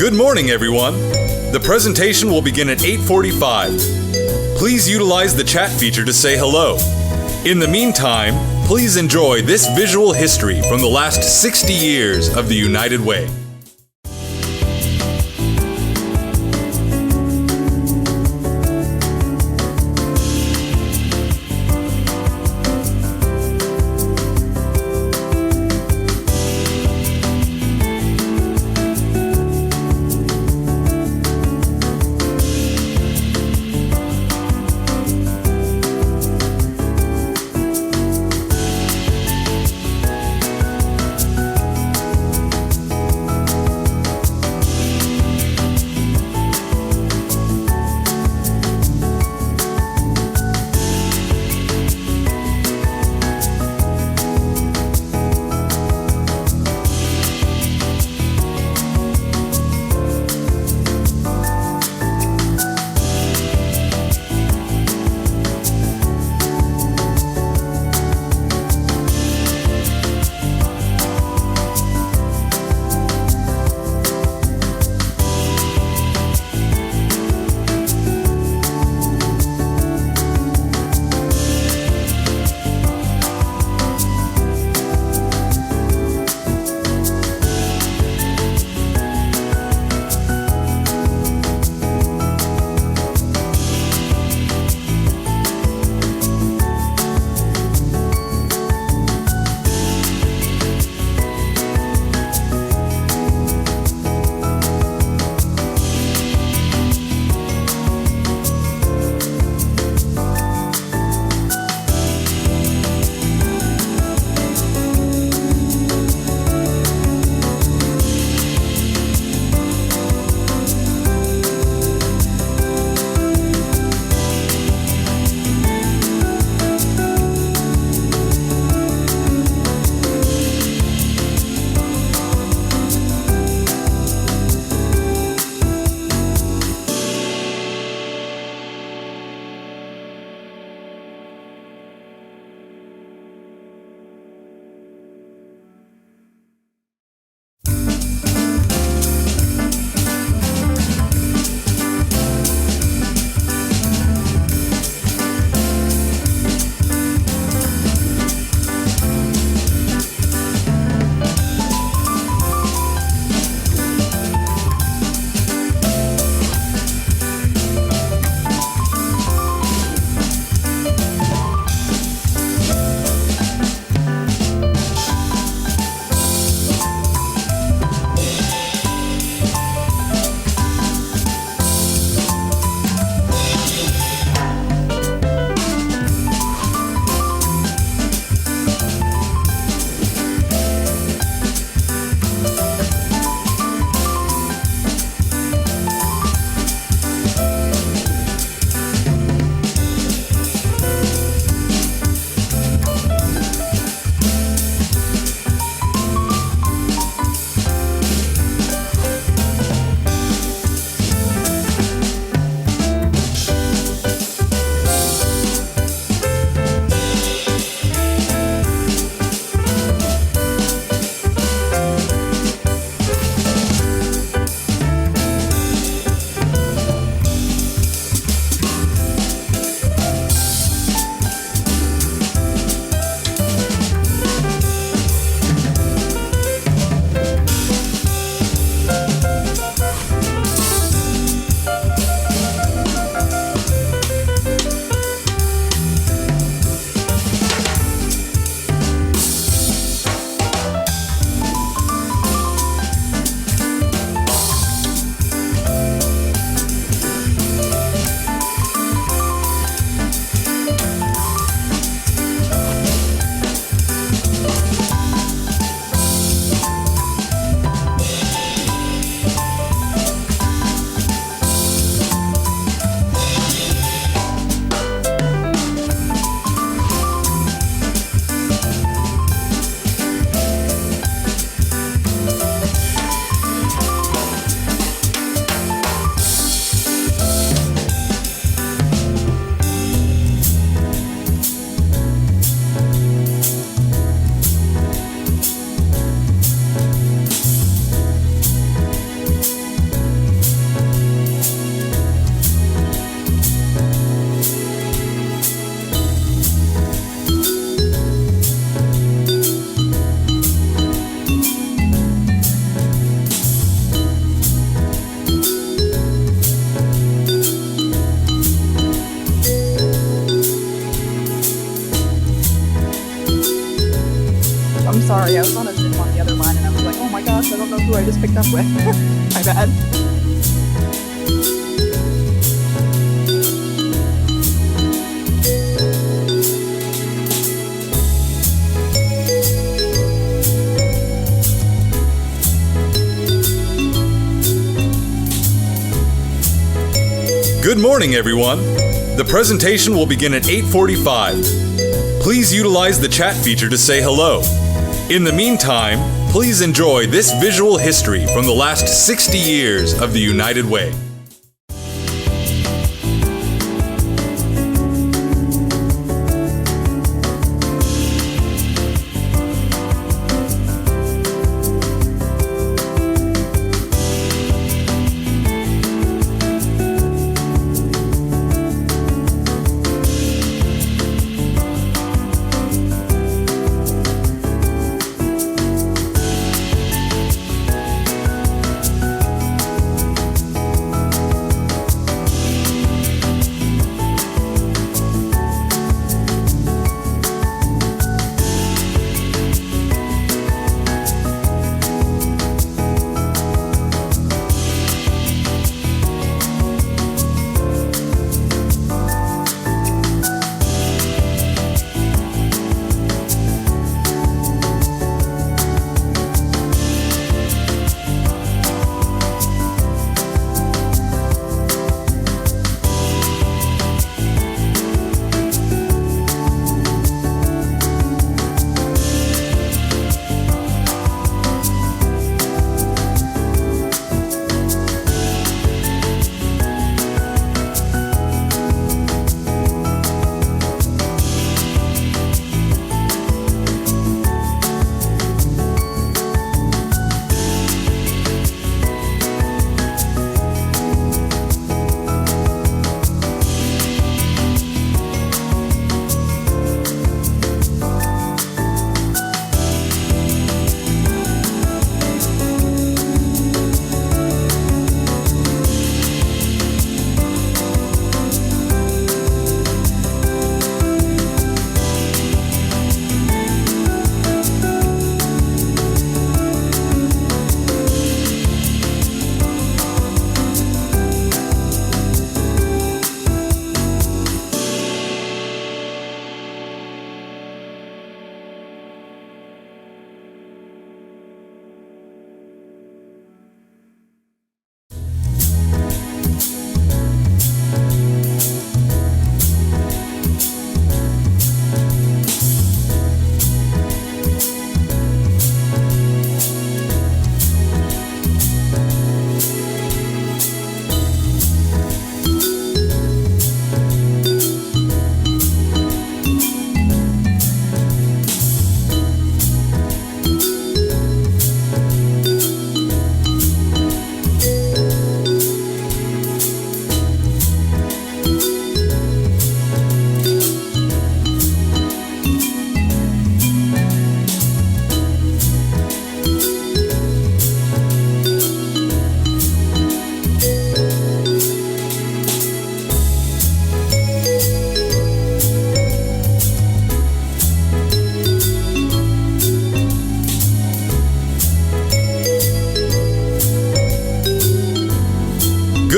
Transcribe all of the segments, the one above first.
Good morning, everyone. The presentation will begin at 8:45. Please utilize the chat feature to say hello. In the meantime, please enjoy this visual history from the last 60 years of the United Way. front of him on the other line, and I was like, oh my gosh, I don't know who I just picked up with. My bad. Good morning, everyone. The presentation will begin at 8:45. Please utilize the chat feature to say hello. In the meantime, please enjoy this visual history from the last 60 years of the United Way.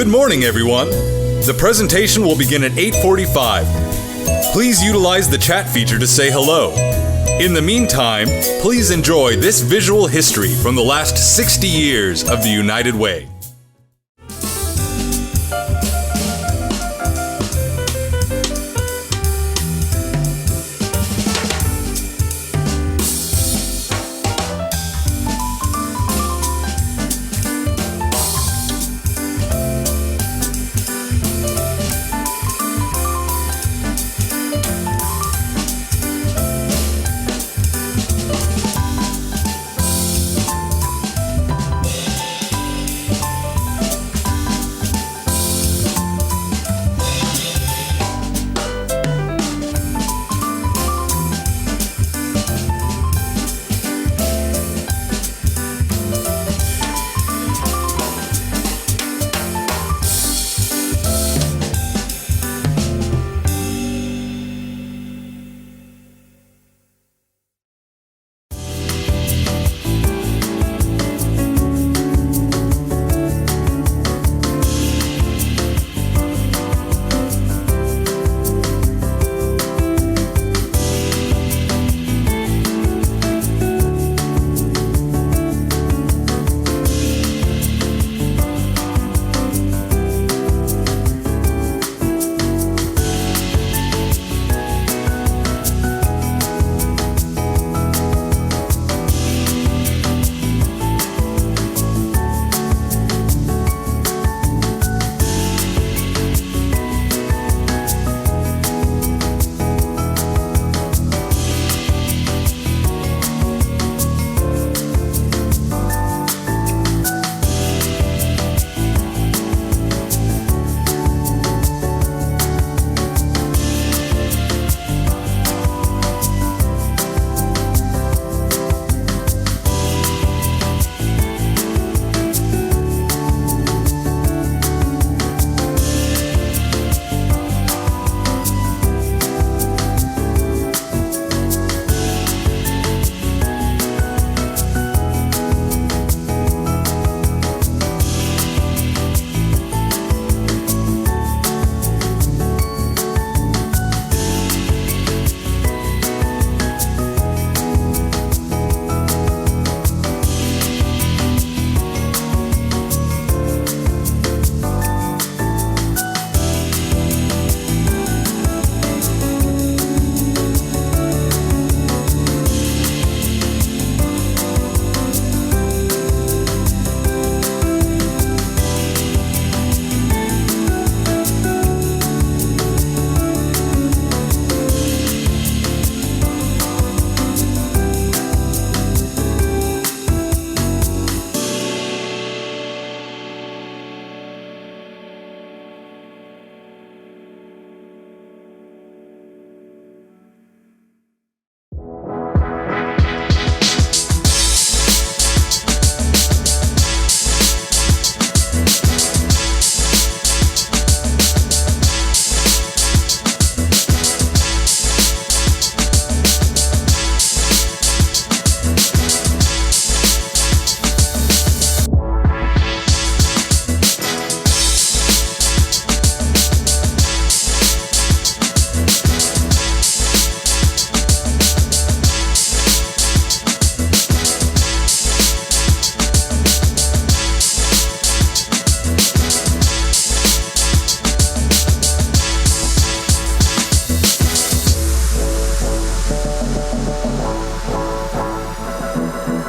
Good morning, everyone. The presentation will begin at 8:45. Please utilize the chat feature to say hello. In the meantime, please enjoy this visual history from the last 60 years of the United Way.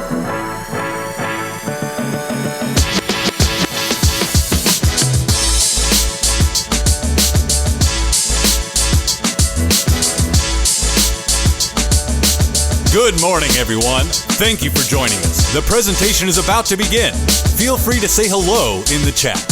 Good morning, everyone. Thank you for joining us. The presentation is about to begin. Feel free to say hello in the chat.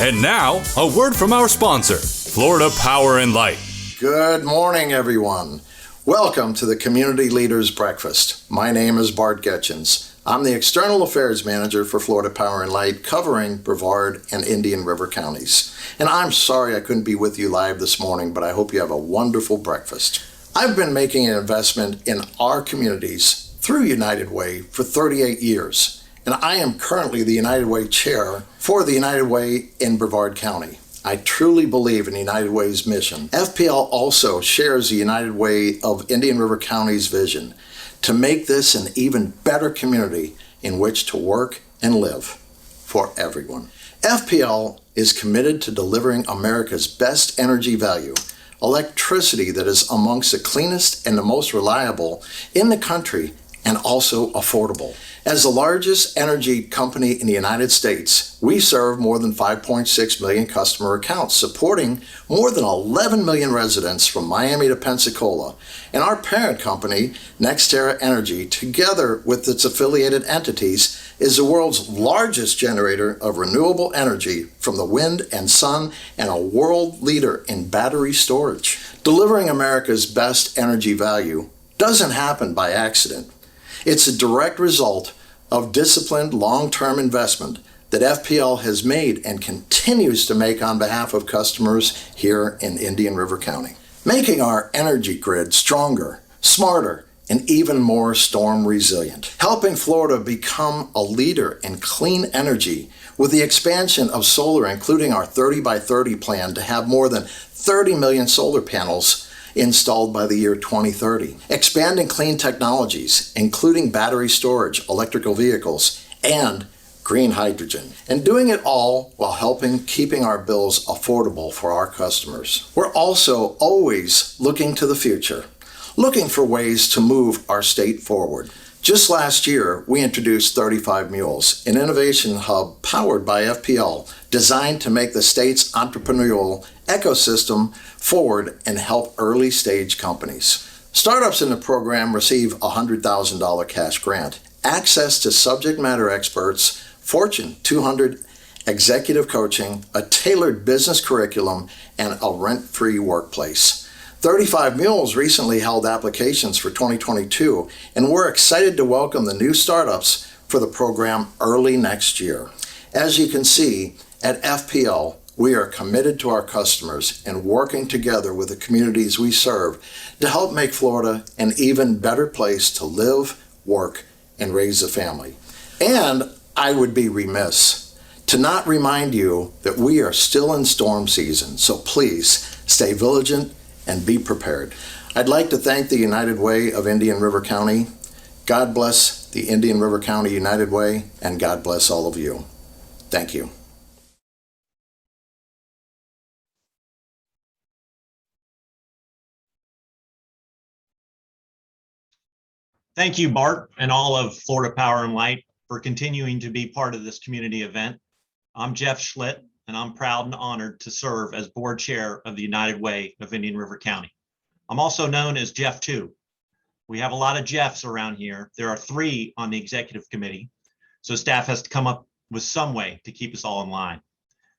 And now, a word from our sponsor, Florida Power and Light. Good morning, everyone. Welcome to the Community Leaders Breakfast. My name is Bart Gaetjens. I'm the External Affairs Manager for Florida Power and Light, covering Brevard and Indian River counties. And I'm sorry I couldn't be with you live this morning, but I hope you have a wonderful breakfast. I've been making an investment in our communities through United Way for 38 years, and I am currently the United Way Chair for the United Way in Brevard County. I truly believe in United Way's mission. FPL also shares the United Way of Indian River County's vision to make this an even better community in which to work and live for everyone. FPL is committed to delivering America's best energy value, electricity that is amongst the cleanest and the most reliable in the country and also affordable. As the largest energy company in the United States, we serve more than 5.6 million customer accounts, supporting more than 11 million residents from Miami to Pensacola. And our parent company, NextEra Energy, together with its affiliated entities, is the world's largest generator of renewable energy from the wind and sun and a world leader in battery storage. Delivering America's best energy value doesn't happen by accident. It's a direct result of disciplined long-term investment that FPL has made and continues to make on behalf of customers here in Indian River County, making our energy grid stronger, smarter, and even more storm resilient, helping Florida become a leader in clean energy with the expansion of solar, including our 30 by 30 plan to have more than 30 million solar panels installed by the year 2030. Expanding clean technologies, including battery storage, electrical vehicles, and green hydrogen. And doing it all while keeping our bills affordable for our customers. We're also always looking to the future, looking for ways to move our state forward. Just last year, we introduced 35 Mules, an innovation hub powered by FPL, designed to make the state's entrepreneurial ecosystem forward and help early stage companies. Startups in the program receive a $100,000 cash grant, access to subject matter experts, Fortune 200 executive coaching, a tailored business curriculum, and a rent-free workplace. 35 Mules recently held applications for 2022, and we're excited to welcome the new startups for the program early next year. As you can see, at FPL, we are committed to our customers and working together with the communities we serve to help make Florida an even better place to live, work, and raise a family. And I would be remiss to not remind you that we are still in storm season, so please stay vigilant and be prepared. I'd like to thank the United Way of Indian River County. God bless the Indian River County United Way, and God bless all of you. Thank you. Thank you, Bart, and all of Florida Power and Light for continuing to be part of this community event. I'm Jeff Schlitt, and I'm proud and honored to serve as Board Chair of the United Way of Indian River County. I'm also known as Jeff 2. We have a lot of Jeffs around here. There are 3 on the executive committee, so staff has to come up with some way to keep us all in line.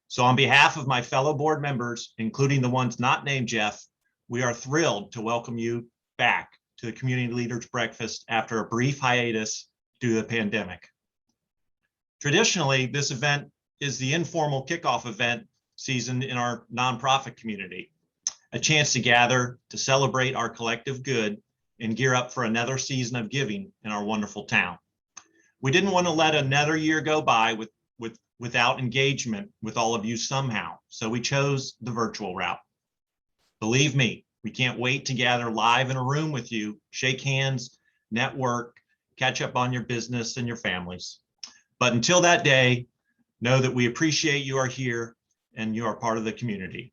So on behalf of my fellow board members, including the ones not named Jeff, we are thrilled to welcome you back to the Community Leaders Breakfast after a brief hiatus due to the pandemic. Traditionally, this event is the informal kickoff event season in our nonprofit community, a chance to gather to celebrate our collective good and gear up for another season of giving in our wonderful town. We didn't want to let another year go by without engagement with all of you somehow, so we chose the virtual route. Believe me, we can't wait to gather live in a room with you, shake hands, network, catch up on your business and your families. But until that day, know that we appreciate you are here and you are part of the community.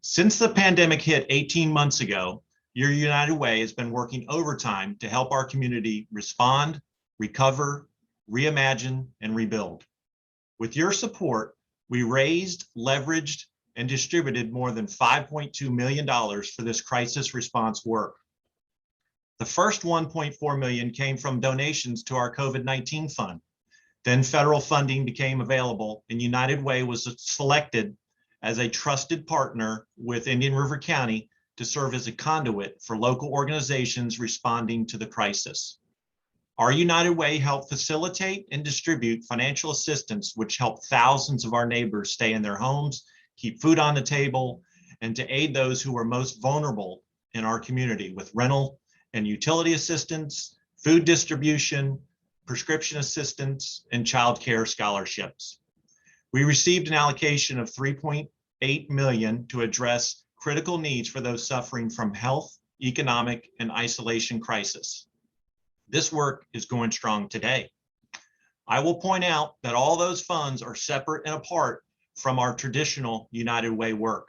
Since the pandemic hit 18 months ago, your United Way has been working overtime to help our community respond, recover, reimagine, and rebuild. With your support, we raised, leveraged, and distributed more than $5.2 million for this crisis response work. The first $1.4 million came from donations to our COVID-19 fund. Then federal funding became available and United Way was selected as a trusted partner with Indian River County to serve as a conduit for local organizations responding to the crisis. Our United Way helped facilitate and distribute financial assistance, which helped thousands of our neighbors stay in their homes, keep food on the table, and to aid those who were most vulnerable in our community with rental and utility assistance, food distribution, prescription assistance, and child care scholarships. We received an allocation of $3.8 million to address critical needs for those suffering from health, economic, and isolation crisis. This work is going strong today. I will point out that all those funds are separate and apart from our traditional United Way work.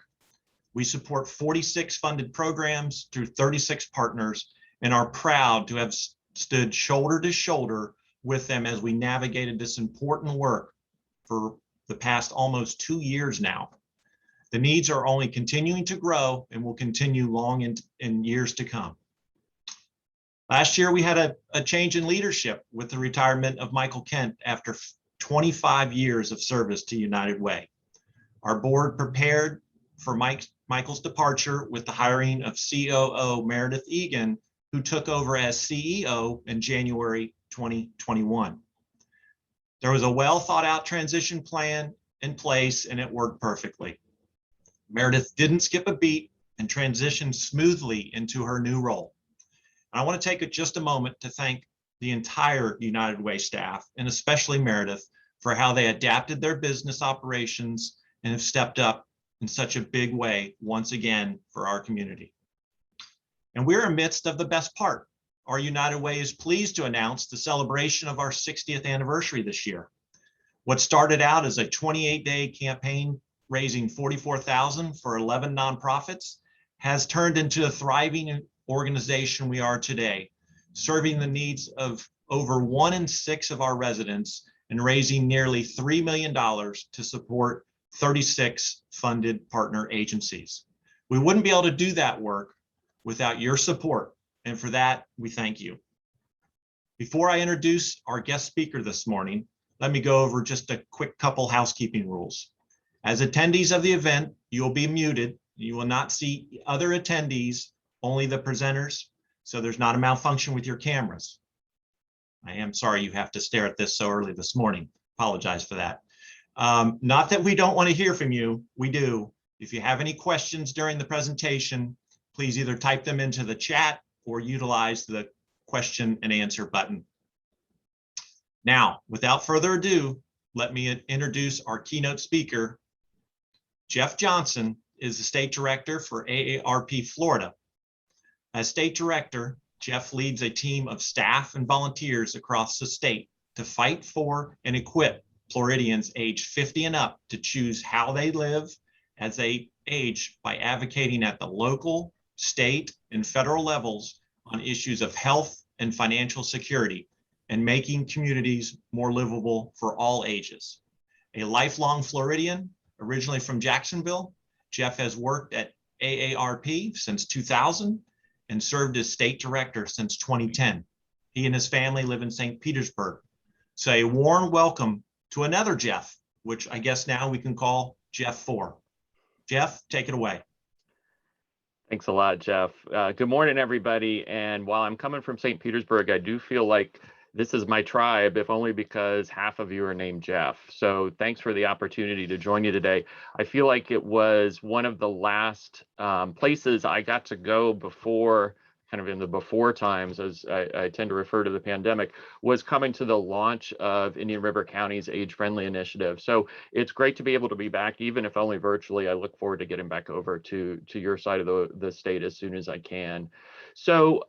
We support 46 funded programs through 36 partners and are proud to have stood shoulder to shoulder with them as we navigated this important work for the past almost 2 years now. The needs are only continuing to grow and will continue long in years to come. Last year, we had a change in leadership with the retirement of Michael Kent after 25 years of service to United Way. Our board prepared for Michael's departure with the hiring of COO Meredith Egan, who took over as CEO in January 2021. There was a well thought out transition plan in place and it worked perfectly. Meredith didn't skip a beat and transitioned smoothly into her new role. I want to take just a moment to thank the entire United Way staff and especially Meredith for how they adapted their business operations and have stepped up in such a big way once again for our community. And we're amidst of the best part. Our United Way is pleased to announce the celebration of our 60th anniversary this year. What started out as a 28-day campaign raising $44,000 for 11 nonprofits has turned into a thriving organization we are today, serving the needs of over 1 in 6 of our residents and raising nearly $3 million to support 36 funded partner agencies. We wouldn't be able to do that work without your support, and for that, we thank you. Before I introduce our guest speaker this morning, let me go over just a quick couple housekeeping rules. As attendees of the event, you will be muted. You will not see other attendees, only the presenters, so there's not a malfunction with your cameras. I am sorry you have to stare at this so early this morning. Apologize for that. Not that we don't want to hear from you, we do. If you have any questions during the presentation, please either type them into the chat or utilize the question and answer button. Now, without further ado, let me introduce our keynote speaker. Jeff Johnson is the State Director for AARP Florida. As State Director, Jeff leads a team of staff and volunteers across the state to fight for and equip Floridians age 50 and up to choose how they live as they age by advocating at the local, state, and federal levels on issues of health and financial security and making communities more livable for all ages. A lifelong Floridian, originally from Jacksonville, Jeff has worked at AARP since 2000 and served as State Director since 2010. He and his family live in St. Petersburg. So a warm welcome to another Jeff, which I guess now we can call Jeff 4. Jeff, take it away. Thanks a lot, Jeff. Good morning, everybody. And while I'm coming from St. Petersburg, I do feel like this is my tribe, if only because half of you are named Jeff. So thanks for the opportunity to join you today. I feel like it was one of the last places I got to go before, kind of in the before times, as I tend to refer to the pandemic, was coming to the launch of Indian River County's Age Friendly Initiative. So it's great to be able to be back, even if only virtually. I look forward to getting back over to your side of the state as soon as I can. So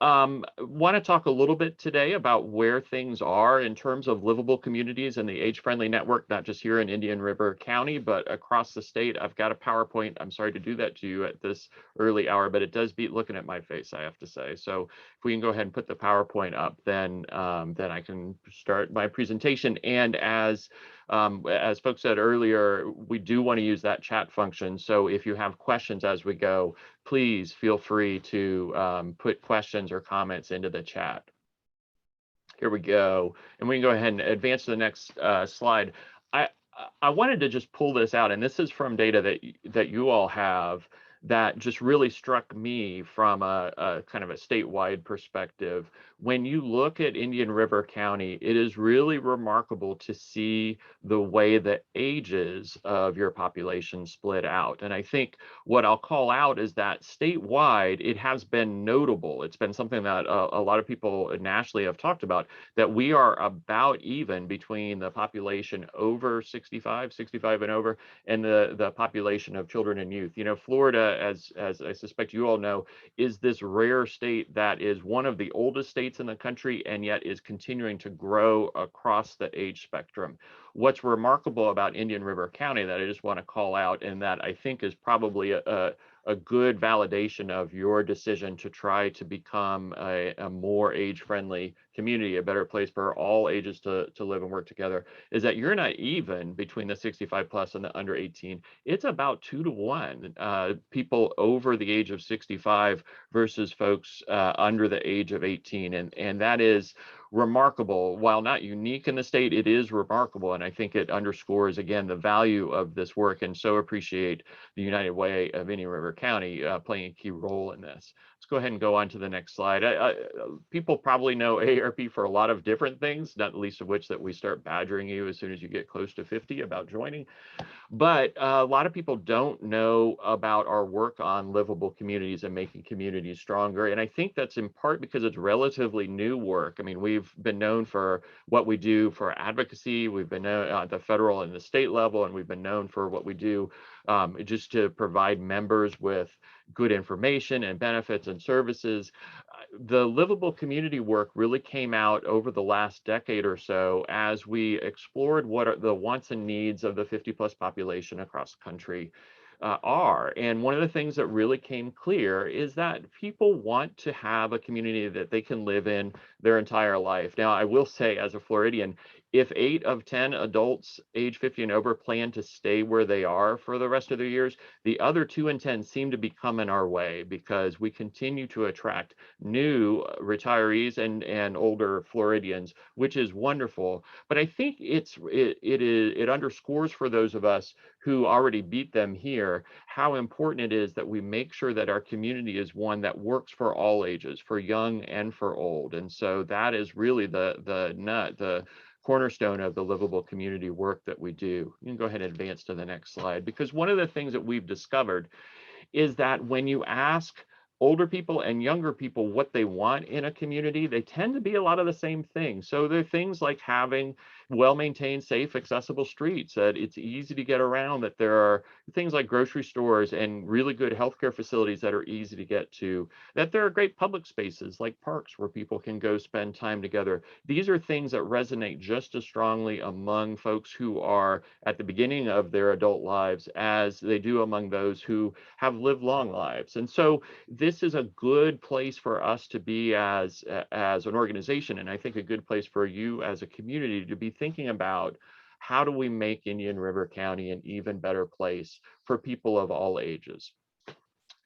want to talk a little bit today about where things are in terms of livable communities and the age-friendly network, not just here in Indian River County, but across the state. I've got a PowerPoint. I'm sorry to do that to you at this early hour, but it does beat looking at my face, I have to say. So if we can go ahead and put the PowerPoint up, then I can start my presentation. And as folks said earlier, we do want to use that chat function. So if you have questions as we go, please feel free to put questions or comments into the chat. Here we go. And we can go ahead and advance to the next slide. I wanted to just pull this out, and this is from data that you all have that just really struck me from a kind of a statewide perspective. When you look at Indian River County, it is really remarkable to see the way the ages of your population split out. And I think what I'll call out is that statewide, it has been notable. It's been something that a lot of people nationally have talked about, that we are about even between the population over 65 and over, and the population of children and youth. You know, Florida, as I suspect you all know, is this rare state that is one of the oldest states in the country, and yet is continuing to grow across the age spectrum. What's remarkable about Indian River County that I just want to call out, and that I think is probably a good validation of your decision to try to become a more age-friendly community, a better place for all ages to live and work together, is that you're not even between the 65 plus and the under 18. It's about 2 to 1 people over the age of 65 versus folks under the age of 18. And that is remarkable. While not unique in the state, it is remarkable. And I think it underscores, again, the value of this work, and so appreciate the United Way of Indian River County playing a key role in this. Let's go ahead and go on to the next slide. People probably know AARP for a lot of different things, not the least of which that we start badgering you as soon as you get close to 50 about joining. But a lot of people don't know about our work on livable communities and making communities stronger. And I think that's in part because it's relatively new work. I mean, we've been known for what we do for advocacy. We've been known at the federal and the state level, and we've been known for what we do just to provide members with good information and benefits and services. The livable community work really came out over the last decade or so as we explored what are the wants and needs of the 50 plus population across the country are. And one of the things that really came clear is that people want to have a community that they can live in their entire life. Now, I will say, as a Floridian, if 8 of 10 adults age 50 and over plan to stay where they are for the rest of their years, the other 2 in 10 seem to be coming our way, because we continue to attract new retirees and older Floridians, which is wonderful. But I think it underscores for those of us who already beat them here how important it is that we make sure that our community is one that works for all ages, for young and for old. And so that is really the cornerstone of the livable community work that we do. You can go ahead and advance to the next slide, because one of the things that we've discovered is that when you ask older people and younger people what they want in a community, they tend to be a lot of the same things. So there are things like having well-maintained, safe, accessible streets, that it's easy to get around, that there are things like grocery stores and really good healthcare facilities that are easy to get to, that there are great public spaces like parks where people can go spend time together. These are things that resonate just as strongly among folks who are at the beginning of their adult lives as they do among those who have lived long lives. And so this is a good place for us to be as an organization, and I think a good place for you as a community to be thinking about, how do we make Indian River County an even better place for people of all ages?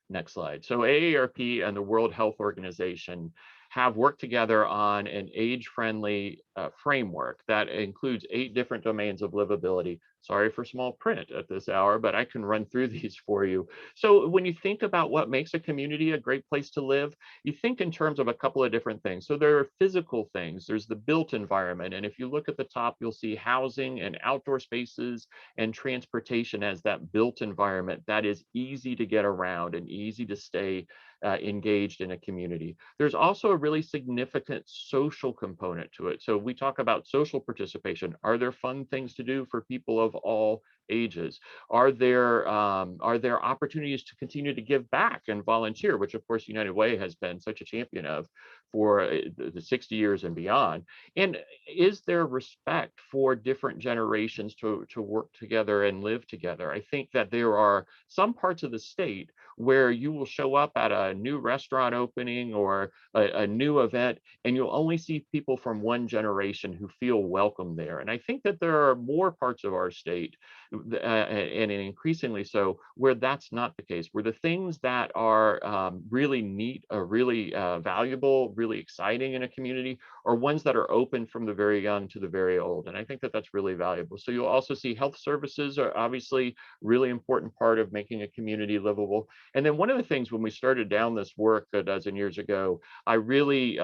Next slide. So AARP and the World Health Organization have worked together on an age-friendly framework that includes 8 different domains of livability. Sorry for small print at this hour, but I can run through these for you. So when you think about what makes a community a great place to live, you think in terms of a couple of different things. So there are physical things. There's the built environment. And if you look at the top, you'll see housing and outdoor spaces and transportation as that built environment that is easy to get around and easy to stay engaged in a community. There's also a really significant social component to it. So we talk about social participation. Are there fun things to do for people of all ages? Are there opportunities to continue to give back and volunteer, which of course United Way has been such a champion of for the 60 years and beyond? And is there respect for different generations to work together and live together? I think that there are some parts of the state where you will show up at a new restaurant opening or a new event, and you'll only see people from one generation who feel welcome there. And I think that there are more parts of our state, and increasingly so, where that's not the case, where the things that are really neat, really valuable, really exciting in a community are ones that are open from the very young to the very old. And I think that that's really valuable. So you'll also see health services are obviously really important part of making a community livable. And then one of the things when we started down this work a dozen years ago, I really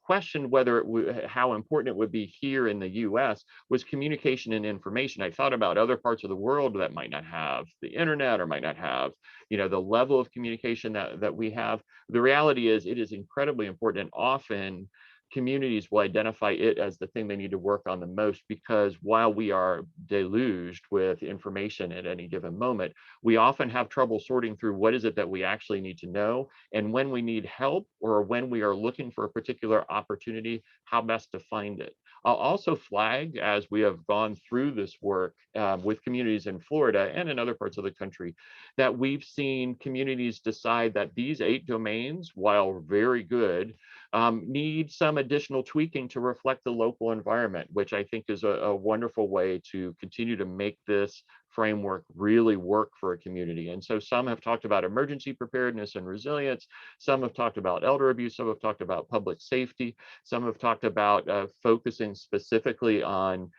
questioned whether how important it would be here in the US was communication and information. I thought about other parts of the world that might not have the internet or might not have, the level of communication that we have. The reality is it is incredibly important, and often communities will identify it as the thing they need to work on the most, because while we are deluged with information at any given moment, we often have trouble sorting through what is it that we actually need to know, and when we need help or when we are looking for a particular opportunity, how best to find it. I'll also flag, as we have gone through this work with communities in Florida and in other parts of the country, that we've seen communities decide that these 8 domains, while very good, need some additional tweaking to reflect the local environment, which I think is a wonderful way to continue to make this framework really work for a community. And so some have talked about emergency preparedness and resilience, some have talked about elder abuse, some have talked about public safety, some have talked about focusing specifically on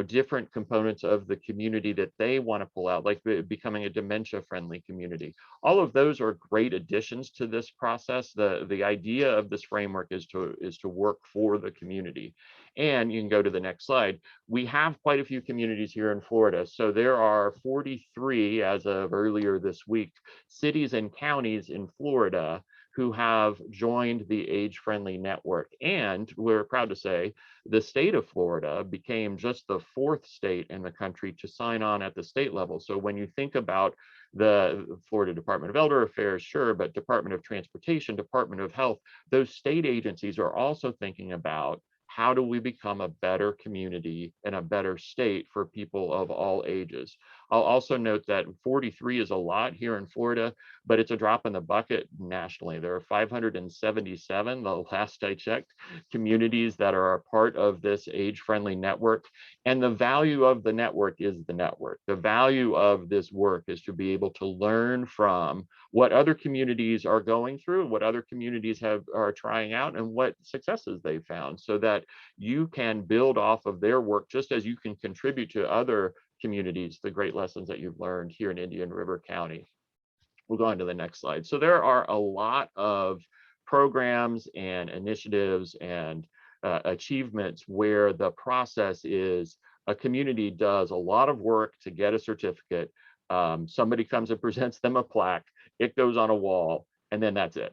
different components of the community that they want to pull out, like becoming a dementia-friendly community. All of those are great additions to this process. The idea of this framework is to work for the community. And you can go to the next slide. We have quite a few communities here in Florida. So there are 43, as of earlier this week, cities and counties in Florida who have joined the age-friendly network. And we're proud to say the state of Florida became just the 4th state in the country to sign on at the state level. So when you think about the Florida Department of Elder Affairs, sure, but Department of Transportation, Department of Health, those state agencies are also thinking about how do we become a better community and a better state for people of all ages. I'll also note that 43 is a lot here in Florida, but it's a drop in the bucket nationally. There are 577, the last I checked, communities that are a part of this age-friendly network. And the value of the network is the network. The value of this work is to be able to learn from what other communities are going through, what other communities are trying out, and what successes they've found, so that you can build off of their work, just as you can contribute to other communities the great lessons that you've learned here in Indian River County. We'll go on to the next slide. So there are a lot of programs and initiatives and achievements where the process is a community does a lot of work to get a certificate. Somebody comes and presents them a plaque, it goes on a wall, and then that's it.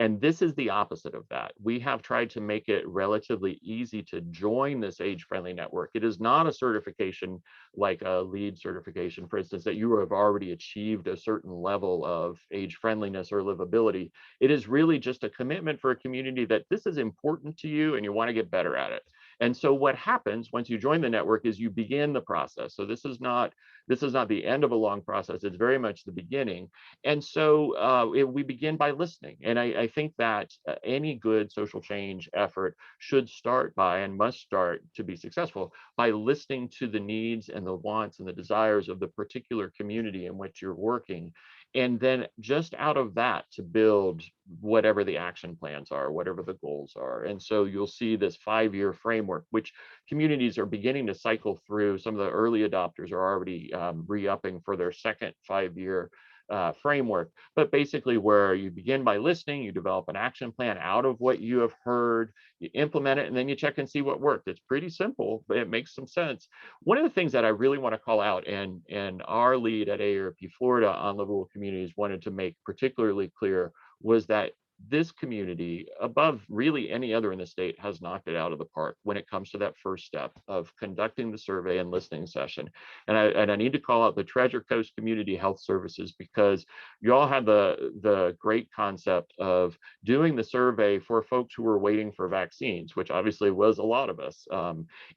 And this is the opposite of that. We have tried to make it relatively easy to join this age-friendly network. It is not a certification like a LEED certification, for instance, that you have already achieved a certain level of age-friendliness or livability. It is really just a commitment for a community that this is important to you and you want to get better at it. And so what happens once you join the network is you begin the process. So this is not the end of a long process. It's very much the beginning. And so we begin by listening. And I think that any good social change effort should start by, and must start to be successful, by listening to the needs and the wants and the desires of the particular community in which you're working. And then just out of that to build whatever the action plans are, whatever the goals are. And so you'll see this 5-year framework, which communities are beginning to cycle through. Some of the early adopters are already re-upping for their second 5-year framework, but basically where you begin by listening, you develop an action plan out of what you have heard, you implement it, and then you check and see what worked. It's pretty simple, but it makes some sense. One of the things that I really want to call out, and our lead at AARP Florida on Livable Communities wanted to make particularly clear, was that this community, above really any other in the state, has knocked it out of the park when it comes to that first step of conducting the survey and listening session. And I need to call out the Treasure Coast Community Health Services, because you all had the great concept of doing the survey for folks who were waiting for vaccines, which obviously was a lot of us.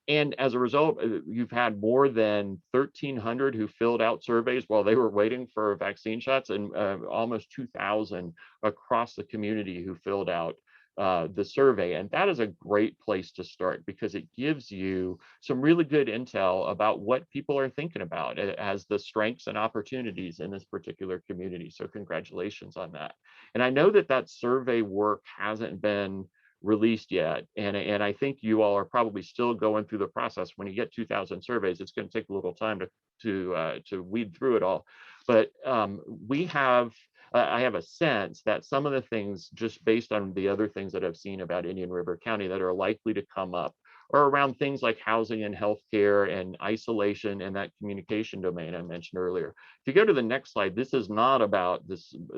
And as a result, you've had more than 1,300 who filled out surveys while they were waiting for vaccine shots, and almost 2,000 across the community who filled out the survey. And that is a great place to start, because it gives you some really good intel about what people are thinking about as the strengths and opportunities in this particular community. So congratulations on that. And I know that that survey work hasn't been released yet, and I think you all are probably still going through the process. When you get 2,000 surveys, it's going to take a little time to weed through it all. But I have a sense that some of the things, just based on the other things that I've seen about Indian River County that are likely to come up, are around things like housing and healthcare and isolation and that communication domain I mentioned earlier. If you go to the next slide, this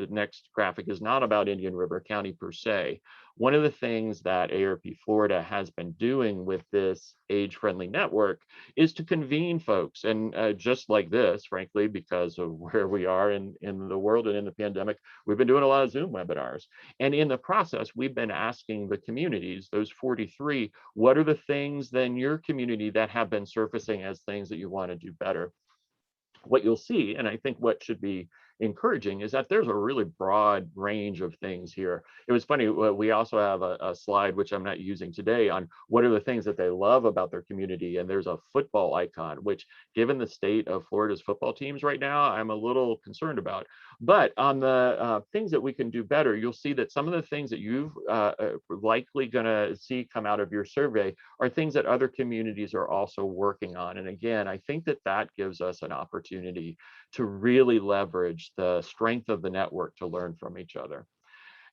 next graphic is not about Indian River County per se. One of the things that AARP Florida has been doing with this age-friendly network is to convene folks, and just like this, frankly, because of where we are in the world and in the pandemic, we've been doing a lot of Zoom webinars. And in the process, we've been asking the communities, those 43, what are the things in your community that have been surfacing as things that you want to do better? What you'll see, and I think what should be encouraging, is that there's a really broad range of things here. It was funny, we also have a slide, which I'm not using today, on what are the things that they love about their community, and there's a football icon, which, given the state of Florida's football teams right now, I'm a little concerned about. But on the things that we can do better, you'll see that some of the things that you've likely gonna see come out of your survey are things that other communities are also working on. And again, I think that that gives us an opportunity to really leverage the strength of the network to learn from each other.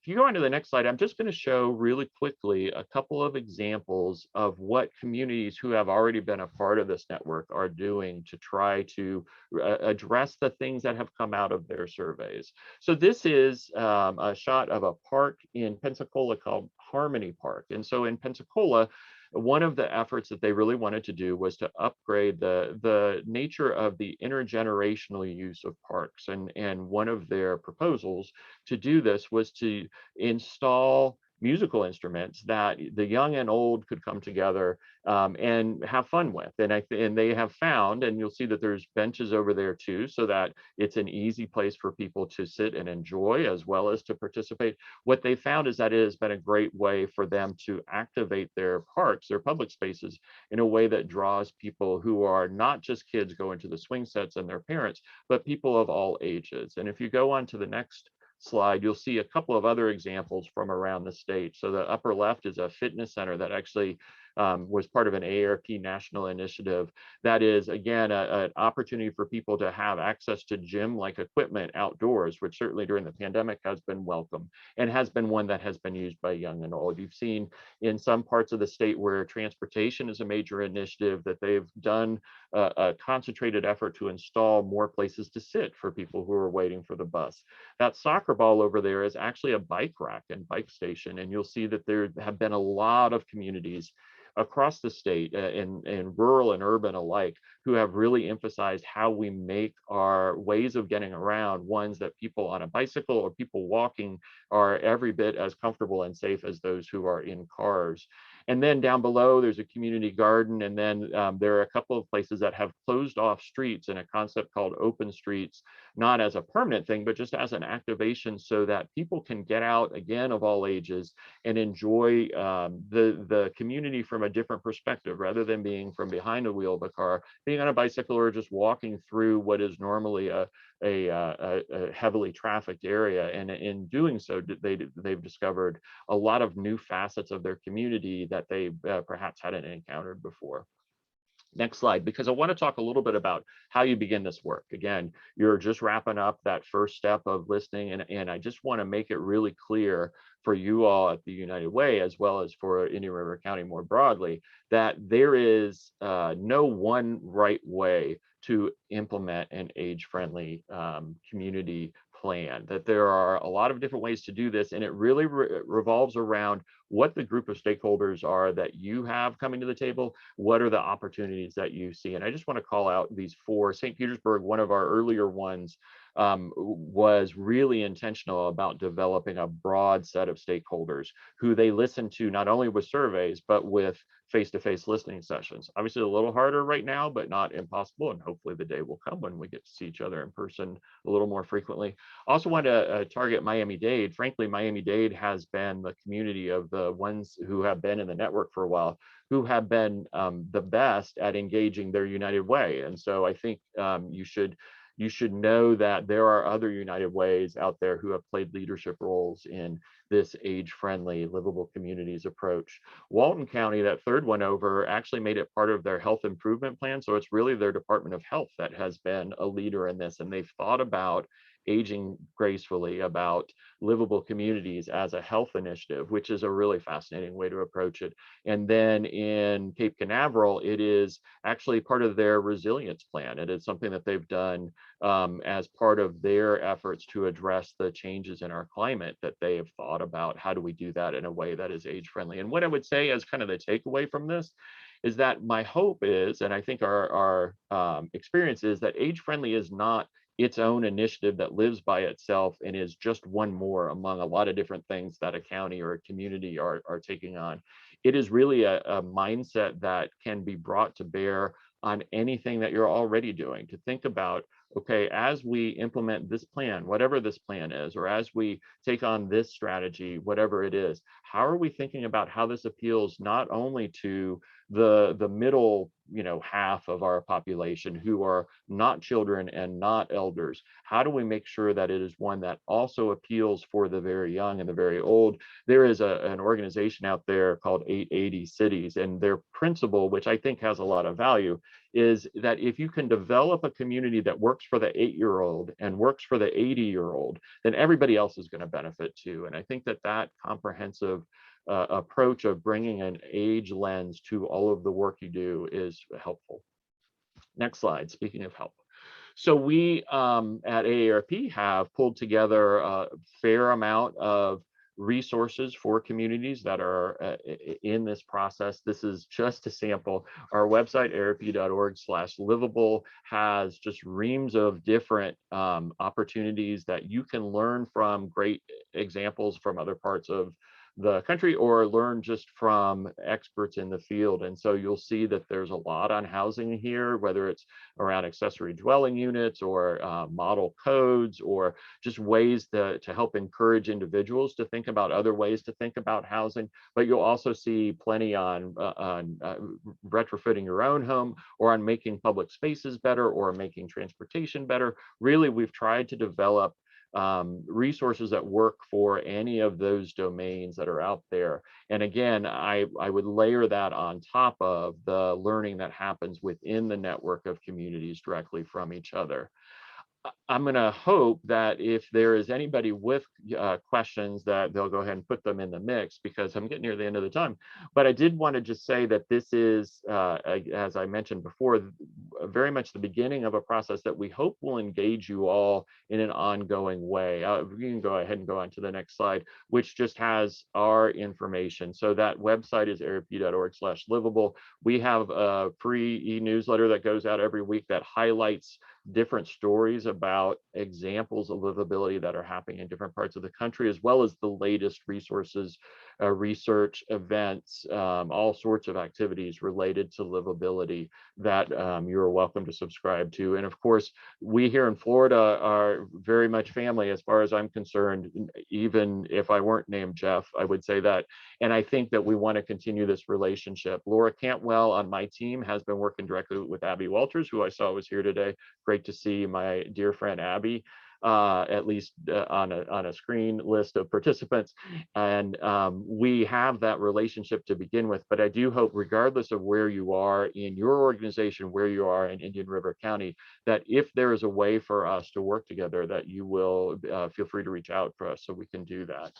If you go on to the next slide, I'm just going to show really quickly a couple of examples of what communities who have already been a part of this network are doing to try to address the things that have come out of their surveys. So this is a shot of a park in Pensacola called Harmony Park. And so in Pensacola, one of the efforts that they really wanted to do was to upgrade the nature of the intergenerational use of parks. And one of their proposals to do this was to install musical instruments that the young and old could come together and have fun with. And they have found, and you'll see that there's benches over there too, so that it's an easy place for people to sit and enjoy as well as to participate. What they found is that it has been a great way for them to activate their parks, their public spaces, in a way that draws people who are not just kids going to the swing sets and their parents, but people of all ages. And if you go on to the next slide, you'll see a couple of other examples from around the state. So the upper left is a fitness center that actually was part of an AARP national initiative. That is, again, an opportunity for people to have access to gym-like equipment outdoors, which certainly during the pandemic has been welcome and has been one that has been used by young and old. You've seen in some parts of the state where transportation is a major initiative that they've done a concentrated effort to install more places to sit for people who are waiting for the bus. That soccer ball over there is actually a bike rack and bike station, and you'll see that there have been a lot of communities across the state, in rural and urban alike, who have really emphasized how we make our ways of getting around ones that people on a bicycle or people walking are every bit as comfortable and safe as those who are in cars. And then down below, there's a community garden. And then there are a couple of places that have closed off streets in a concept called open streets, not as a permanent thing, but just as an activation so that people can get out, again, of all ages, and enjoy the community from a different perspective, rather than being from behind the wheel of a car, being on a bicycle or just walking through what is normally a heavily trafficked area. And in doing so, they've discovered a lot of new facets of their community that they perhaps hadn't encountered before. Next slide, because I want to talk a little bit about how you begin this work. Again, you're just wrapping up that first step of listening, and I just want to make it really clear for you all at the United Way, as well as for Indian River County more broadly, that there is no one right way to implement an age-friendly community plan, that there are a lot of different ways to do this, and it really revolves around what the group of stakeholders are that you have coming to the table, what are the opportunities that you see. And I just want to call out these four. St. Petersburg, one of our earlier ones, was really intentional about developing a broad set of stakeholders who they listen to not only with surveys, but with face-to-face listening sessions. Obviously a little harder right now, but not impossible. And hopefully the day will come when we get to see each other in person a little more frequently. Also want to target Miami-Dade. Frankly, Miami-Dade has been the community of the ones who have been in the network for a while, who have been the best at engaging their United Way. And so I think you should know that there are other United Ways out there who have played leadership roles in this age-friendly, livable communities approach. Walton County, that third one over, actually made it part of their health improvement plan. So it's really their Department of Health that has been a leader in this. And they've thought about aging gracefully, about livable communities as a health initiative, which is a really fascinating way to approach it. And then in Cape Canaveral, it is actually part of their resilience plan. It is something that they've done as part of their efforts to address the changes in our climate, that they have thought about how do we do that in a way that is age friendly. And what I would say as kind of the takeaway from this is that my hope is, and I think our experience is, that age friendly is not its own initiative that lives by itself and is just one more among a lot of different things that a county or a community are taking on. It is really a mindset that can be brought to bear on anything that you're already doing, to think about, okay, as we implement this plan, whatever this plan is, or as we take on this strategy, whatever it is, how are we thinking about how this appeals not only to the middle, half of our population who are not children and not elders? How do we make sure that it is one that also appeals for the very young and the very old? There is an organization out there called 880 Cities, and their principle, which I think has a lot of value, is that if you can develop a community that works for the 8-year-old and works for the 80-year-old, then everybody else is going to benefit too. And I think that comprehensive approach of bringing an age lens to all of the work you do is helpful. Next slide, speaking of help. So we at AARP have pulled together a fair amount of resources for communities that are in this process. This is just a sample. Our website, aarp.org/livable, has just reams of different opportunities that you can learn from, great examples from other parts of the country, or learn just from experts in the field. And so you'll see that there's a lot on housing here, whether it's around accessory dwelling units or model codes, or just ways to help encourage individuals to think about other ways to think about housing. But you'll also see plenty on retrofitting your own home, or on making public spaces better, or making transportation better. Really, we've tried to develop resources that work for any of those domains that are out there. And again, I would layer that on top of the learning that happens within the network of communities directly from each other. I'm going to hope that if there is anybody with questions, that they'll go ahead and put them in the mix, because I'm getting near the end of the time. But I did want to just say that this is, as I mentioned before, very much the beginning of a process that we hope will engage you all in an ongoing way. You can go ahead and go on to the next slide, which just has our information. So that website is aarp.org/livable. We have a free e-newsletter that goes out every week that highlights different stories about examples of livability that are happening in different parts of the country, as well as the latest resources, research, events, all sorts of activities related to livability that you're welcome to subscribe to. And of course, we here in Florida are very much family as far as I'm concerned. Even if I weren't named Jeff, I would say that. And I think that we want to continue this relationship. Laura Cantwell on my team has been working directly with Abby Walters, who I saw was here today. Great to see my dear friend Abby, at least on a screen list of participants. And we have that relationship to begin with. But I do hope, regardless of where you are in your organization, where you are in Indian River County, that if there is a way for us to work together, that you will feel free to reach out for us so we can do that.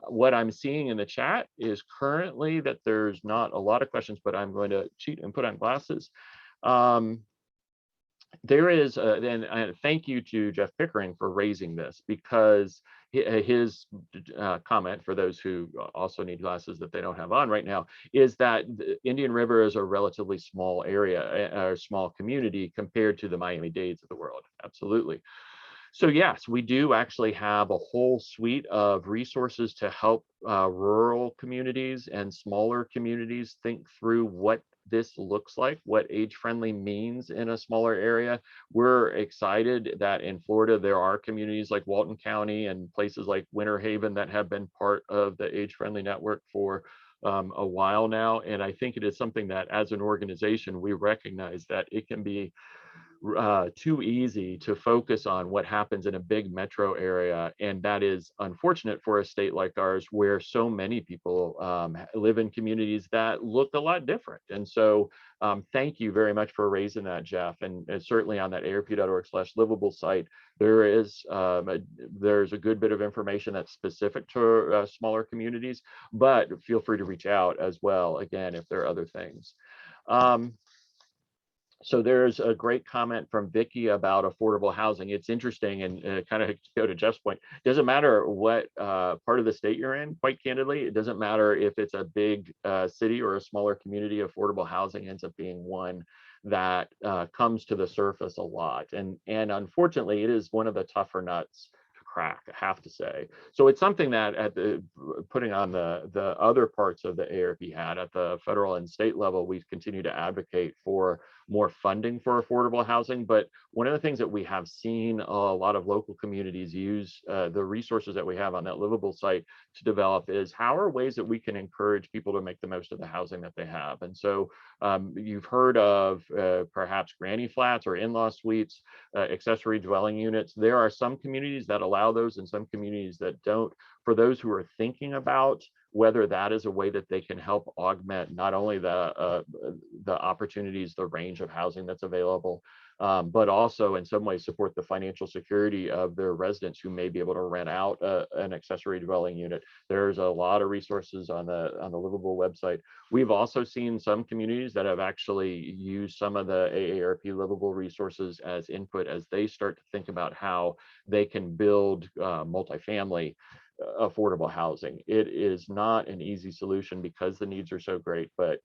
What I'm seeing in the chat is currently that there's not a lot of questions, but I'm going to cheat and put on glasses. there is, and thank you to Jeff Pickering for raising this, because his comment, for those who also need glasses that they don't have on right now, is that Indian River is a relatively small area, or small community compared to the Miami-Dades of the world. Absolutely. So yes, we do actually have a whole suite of resources to help rural communities and smaller communities think through what this looks like, what age-friendly means in a smaller area. We're excited that in Florida, there are communities like Walton County and places like Winter Haven that have been part of the age-friendly network for a while now. And I think it is something that as an organization, we recognize that it can be too easy to focus on what happens in a big metro area. And that is unfortunate for a state like ours, where so many people live in communities that look a lot different. And so thank you very much for raising that, Jeff. And certainly on that aarp.org/livable site, there's a good bit of information that's specific to smaller communities, but feel free to reach out as well, again, if there are other things. So there's a great comment from Vicky about affordable housing. It's interesting, and kind of to go to Jeff's point, it doesn't matter what part of the state you're in, quite candidly. It doesn't matter if it's a big city or a smaller community. Affordable housing ends up being one that comes to the surface a lot. And unfortunately, it is one of the tougher nuts to crack, I have to say. So it's something that at the putting on the other parts of the AARP hat at the federal and state level, we continue to advocate for more funding for affordable housing. But one of the things that we have seen a lot of local communities use the resources that we have on that Livable site to develop is how are ways that we can encourage people to make the most of the housing that they have. And so you've heard of perhaps granny flats or in-law suites, accessory dwelling units. There are some communities that allow those and some communities that don't. For those who are thinking about whether that is a way that they can help augment not only the opportunities, the range of housing that's available, but also in some ways support the financial security of their residents who may be able to rent out an accessory dwelling unit. There's a lot of resources on the Livable website. We've also seen some communities that have actually used some of the AARP Livable resources as input as they start to think about how they can build multifamily affordable housing. It is not an easy solution because the needs are so great, but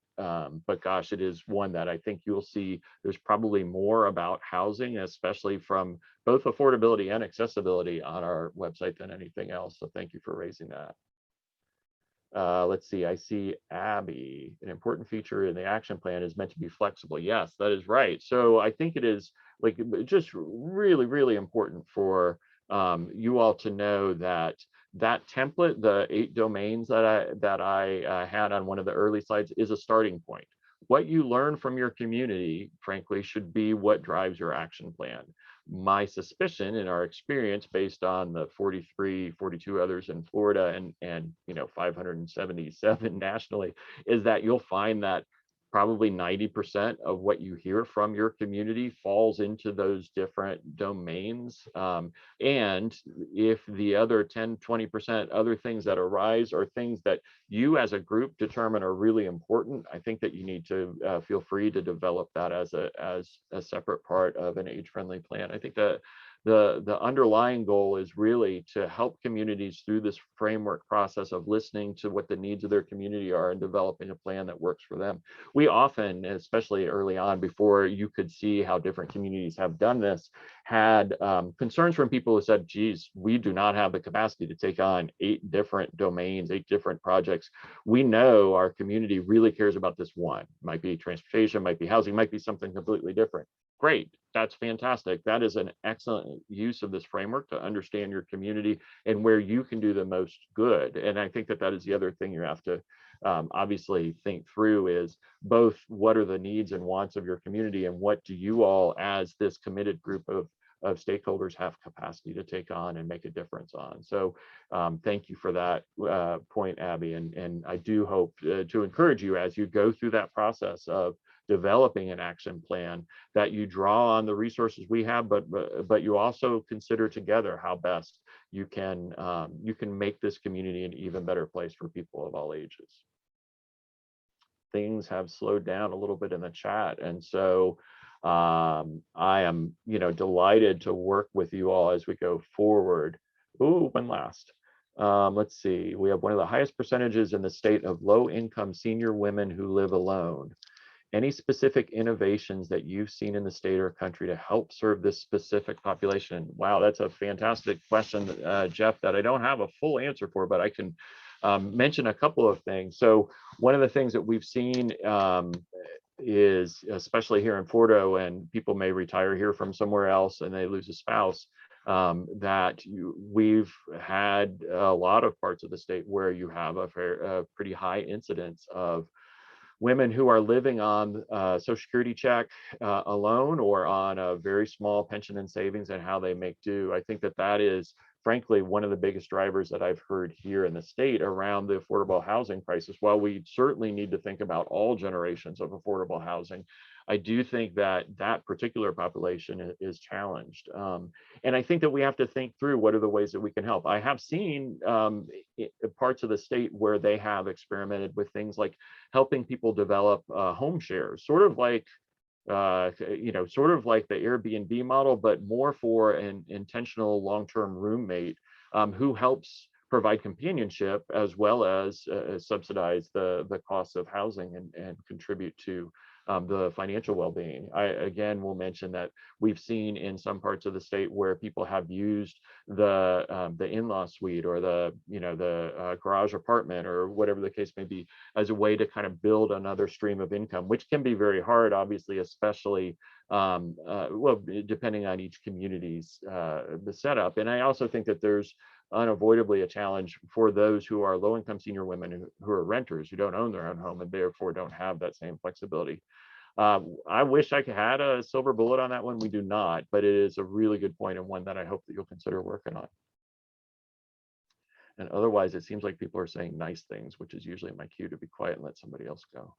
gosh, it is one that I think you'll see there's probably more about housing, especially from both affordability and accessibility on our website than anything else. So thank you for raising that. Let's see, I see Abby, an important feature in the action plan is meant to be flexible. Yes, that is right. So I think it is like just really, really important for you all to know that that template, the 8 domains that I had on one of the early slides, is a starting point. What you learn from your community, frankly, should be what drives your action plan. My suspicion in our experience, based on the 42 others in Florida and 577 nationally, is that you'll find that probably 90% of what you hear from your community falls into those different domains. And if the other 10, 20% other things that arise are things that you as a group determine are really important, I think that you need to feel free to develop that as a separate part of an age-friendly plan. I think that the underlying goal is really to help communities through this framework process of listening to what the needs of their community are and developing a plan that works for them. We often, especially early on, before you could see how different communities have done this, had concerns from people who said, geez, we do not have the capacity to take on 8 different domains, 8 different projects. We know our community really cares about this one. Might be transportation, might be housing, might be something completely different. Great, that's fantastic. That is an excellent use of this framework to understand your community and where you can do the most good. And I think that that is the other thing you have to obviously think through, is both what are the needs and wants of your community and what do you all as this committed group of stakeholders have capacity to take on and make a difference on. So thank you for that point, Abby. And I do hope to encourage you as you go through that process of developing an action plan that you draw on the resources we have, but you also consider together how best you can make this community an even better place for people of all ages. Things have slowed down a little bit in the chat, and so I am, delighted to work with you all as we go forward. Ooh, one last. Let's see, we have one of the highest percentages in the state of low-income senior women who live alone. Any specific innovations that you've seen in the state or country to help serve this specific population? Wow, that's a fantastic question, Jeff, that I don't have a full answer for, but I can mention a couple of things. So one of the things that we've seen is, especially here in Florida, when people may retire here from somewhere else and they lose a spouse, we've had a lot of parts of the state where you have a pretty high incidence of women who are living on Social Security check alone, or on a very small pension and savings, and how they make do. I think that is, frankly, one of the biggest drivers that I've heard here in the state around the affordable housing crisis. While we certainly need to think about all generations of affordable housing, I do think that particular population is challenged. And I think that we have to think through what are the ways that we can help. I have seen parts of the state where they have experimented with things like helping people develop home shares, sort of like the Airbnb model, but more for an intentional long-term roommate who helps provide companionship as well as subsidize the costs of housing and contribute to the financial well-being. I again will mention that we've seen in some parts of the state where people have used the in-law suite, or the garage apartment, or whatever the case may be, as a way to kind of build another stream of income, which can be very hard, obviously, especially depending on each community's the setup. And I also think that there's unavoidably a challenge for those who are low-income senior women who are renters, who don't own their own home and therefore don't have that same flexibility. I wish I had a silver bullet on that one. We do not, but it is a really good point, and one that I hope that you'll consider working on. And otherwise, it seems like people are saying nice things, which is usually my cue to be quiet and let somebody else go.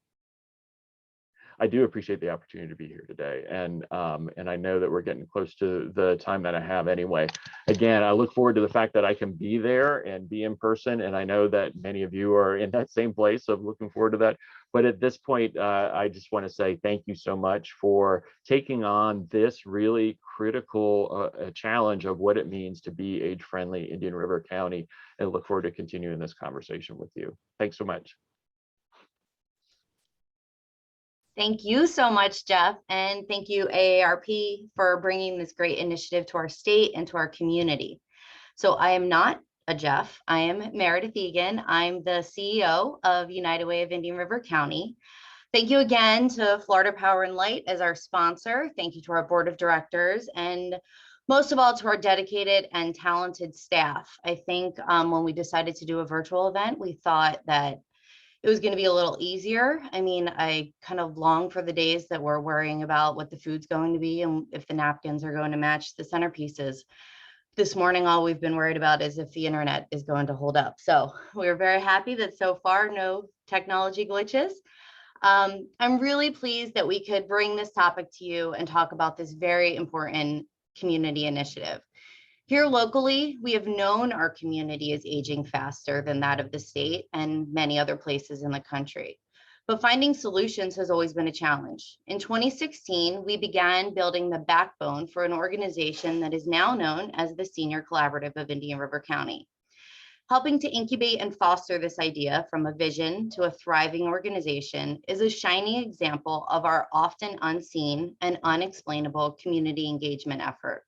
I do appreciate the opportunity to be here today, and I know that we're getting close to the time that I have anyway. Again, I look forward to the fact that I can be there and be in person, and I know that many of you are in that same place of looking forward to that. But at this point, I just want to say thank you so much for taking on this really critical challenge of what it means to be age-friendly Indian River County, and look forward to continuing this conversation with you. Thanks so much. Thank you so much, Jeff, and thank you, AARP, for bringing this great initiative to our state and to our community. So I am not a Jeff, I am Meredith Egan. I'm the CEO of United Way of Indian River County. Thank you again to Florida Power and Light as our sponsor. Thank you to our board of directors, and most of all to our dedicated and talented staff. I think when we decided to do a virtual event, we thought that it was going to be a little easier. I mean, I kind of long for the days that we're worrying about what the food's going to be and if the napkins are going to match the centerpieces. This morning, all we've been worried about is if the internet is going to hold up. So we're very happy that so far, no technology glitches. I'm really pleased that we could bring this topic to you and talk about this very important community initiative. Here locally, we have known our community is aging faster than that of the state and many other places in the country. But finding solutions has always been a challenge. In 2016, we began building the backbone for an organization that is now known as the Senior Collaborative of Indian River County. Helping to incubate and foster this idea from a vision to a thriving organization is a shining example of our often unseen and unexplainable community engagement effort.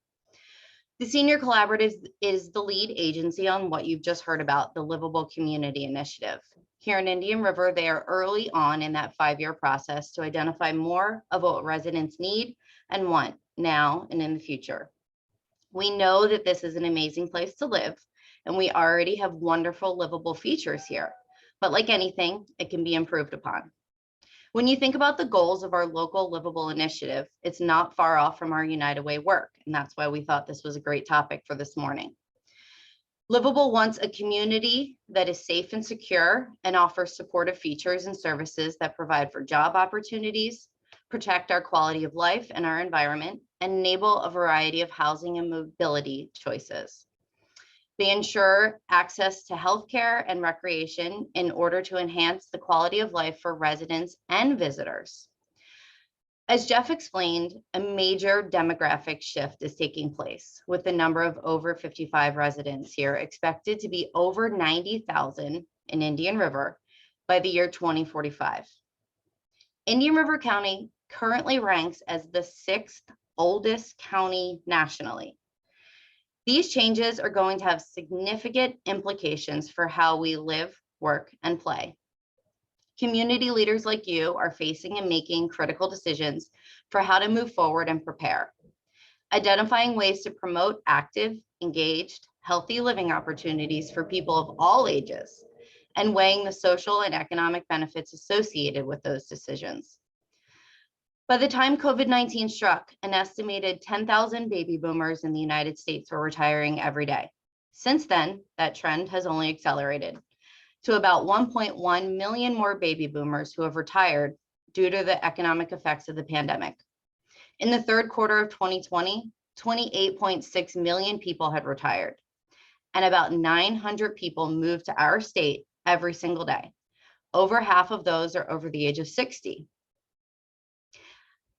The Senior Collaborative is the lead agency on what you've just heard about, the Livable Community Initiative. Here in Indian River, they are early on in that 5-year process to identify more of what residents need and want now and in the future. We know that this is an amazing place to live, and we already have wonderful livable features here. But like anything, it can be improved upon. When you think about the goals of our local Livable initiative, it's not far off from our United Way work, and that's why we thought this was a great topic for this morning. Livable wants a community that is safe and secure and offers supportive features and services that provide for job opportunities, protect our quality of life and our environment, and enable a variety of housing and mobility choices. They ensure access to healthcare and recreation in order to enhance the quality of life for residents and visitors. As Jeff explained, a major demographic shift is taking place, with the number of over 55 residents here expected to be over 90,000 in Indian River by the year 2045. Indian River County currently ranks as the 6th oldest county nationally. These changes are going to have significant implications for how we live, work, and play. Community leaders like you are facing and making critical decisions for how to move forward and prepare. Identifying ways to promote active, engaged, healthy living opportunities for people of all ages, and weighing the social and economic benefits associated with those decisions. By the time COVID-19 struck, an estimated 10,000 baby boomers in the United States were retiring every day. Since then, that trend has only accelerated to about 1.1 million more baby boomers who have retired due to the economic effects of the pandemic. In the third quarter of 2020, 28.6 million people had retired, and about 900 people moved to our state every single day. Over half of those are over the age of 60.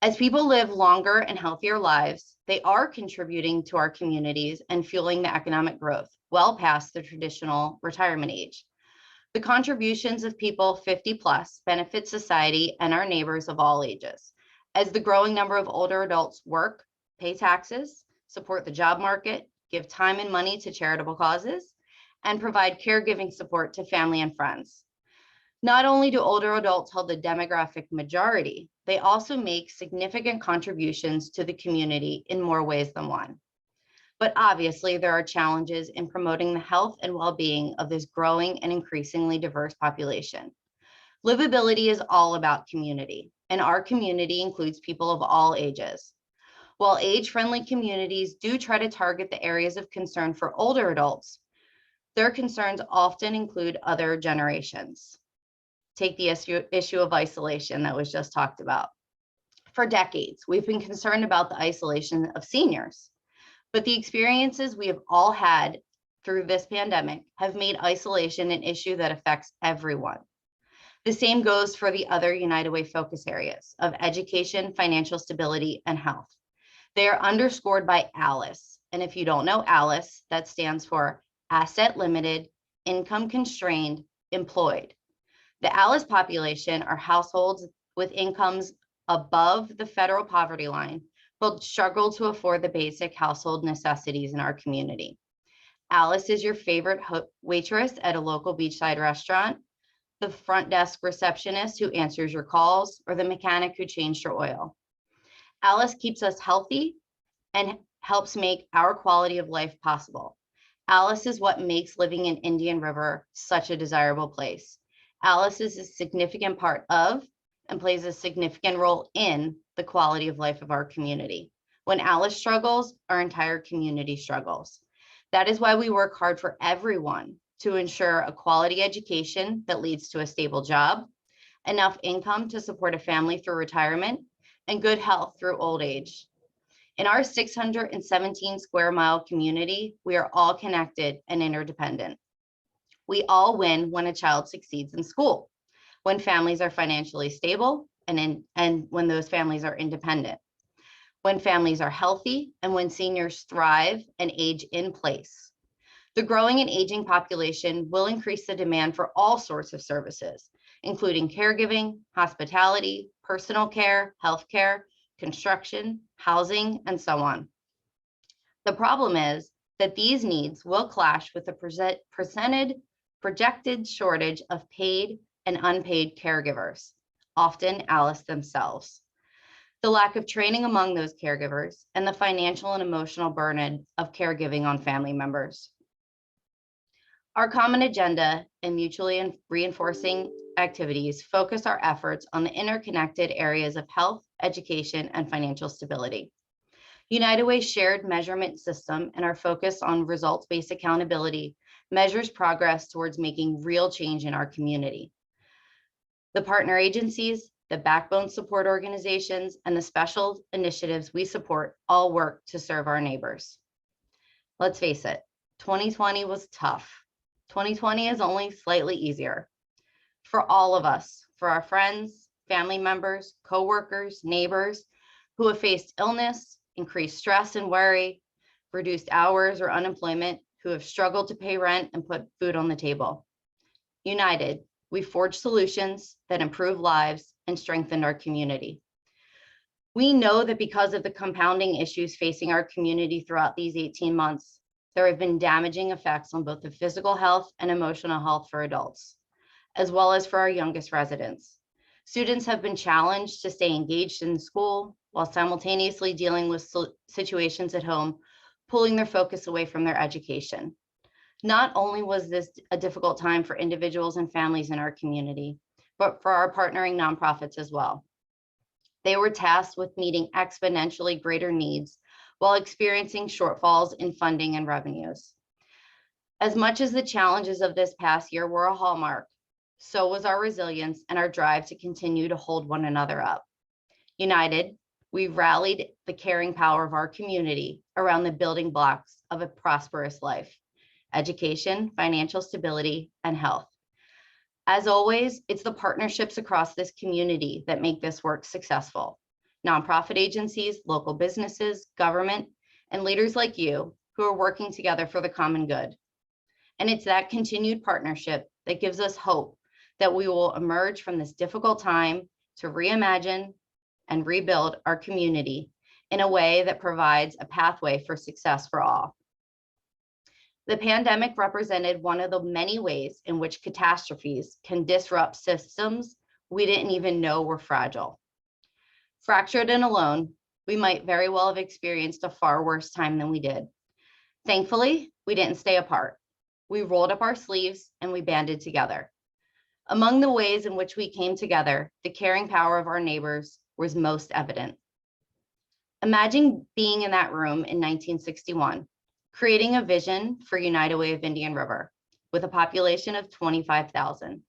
As people live longer and healthier lives, they are contributing to our communities and fueling the economic growth well past the traditional retirement age. The contributions of people 50 plus benefit society and our neighbors of all ages, as the growing number of older adults work, pay taxes, support the job market, give time and money to charitable causes, and provide caregiving support to family and friends. Not only do older adults hold the demographic majority, they also make significant contributions to the community in more ways than one. But obviously, there are challenges in promoting the health and well-being of this growing and increasingly diverse population. Livability is all about community, and our community includes people of all ages. While age-friendly communities do try to target the areas of concern for older adults, their concerns often include other generations. Take the issue of isolation that was just talked about. For decades, we've been concerned about the isolation of seniors. But the experiences we have all had through this pandemic have made isolation an issue that affects everyone. The same goes for the other United Way focus areas of education, financial stability, and health. They are underscored by ALICE. And if you don't know ALICE, that stands for Asset Limited, Income Constrained, Employed. The ALICE population are households with incomes above the federal poverty line, but struggle to afford the basic household necessities in our community. Alice is your favorite waitress at a local beachside restaurant, the front desk receptionist who answers your calls, or the mechanic who changed your oil. Alice keeps us healthy and helps make our quality of life possible. Alice is what makes living in Indian River such a desirable place. Alice is a significant part of and plays a significant role in the quality of life of our community. When Alice struggles, our entire community struggles. That is why we work hard for everyone to ensure a quality education that leads to a stable job, enough income to support a family through retirement, and good health through old age. In our 617 square mile community, we are all connected and interdependent. We all win when a child succeeds in school, when families are financially stable, and when those families are independent, when families are healthy, and when seniors thrive and age in place. The growing and aging population will increase the demand for all sorts of services, including caregiving, hospitality, personal care, healthcare, construction, housing, and so on. The problem is that these needs will clash with the projected shortage of paid and unpaid caregivers, often Alice themselves. The lack of training among those caregivers and the financial and emotional burden of caregiving on family members. Our common agenda and mutually reinforcing activities focus our efforts on the interconnected areas of health, education, and financial stability. United Way's shared measurement system and our focus on results-based accountability measures progress towards making real change in our community. The partner agencies, the backbone support organizations, and the special initiatives we support all work to serve our neighbors. Let's face it, 2020 was tough. 2020 is only slightly easier. For all of us, for our friends, family members, coworkers, neighbors who have faced illness, increased stress and worry, reduced hours or unemployment, who have struggled to pay rent and put food on the table. United, we forged solutions that improve lives and strengthened our community. We know that because of the compounding issues facing our community throughout these 18 months, there have been damaging effects on both the physical health and emotional health for adults, as well as for our youngest residents. Students have been challenged to stay engaged in school while simultaneously dealing with situations at home, pulling their focus away from their education. Not only was this a difficult time for individuals and families in our community, but for our partnering nonprofits as well. They were tasked with meeting exponentially greater needs while experiencing shortfalls in funding and revenues. As much as the challenges of this past year were a hallmark, so was our resilience and our drive to continue to hold one another up. United, we rallied the caring power of our community around the building blocks of a prosperous life: education, financial stability, and health. As always, it's the partnerships across this community that make this work successful. Nonprofit agencies, local businesses, government, and leaders like you who are working together for the common good. And it's that continued partnership that gives us hope that we will emerge from this difficult time to reimagine and rebuild our community in a way that provides a pathway for success for all. The pandemic represented one of the many ways in which catastrophes can disrupt systems we didn't even know were fragile. Fractured and alone, we might very well have experienced a far worse time than we did. Thankfully, we didn't stay apart. We rolled up our sleeves and we banded together. Among the ways in which we came together, the caring power of our neighbors was most evident. Imagine being in that room in 1961, creating a vision for United Way of Indian River with a population of 25,000.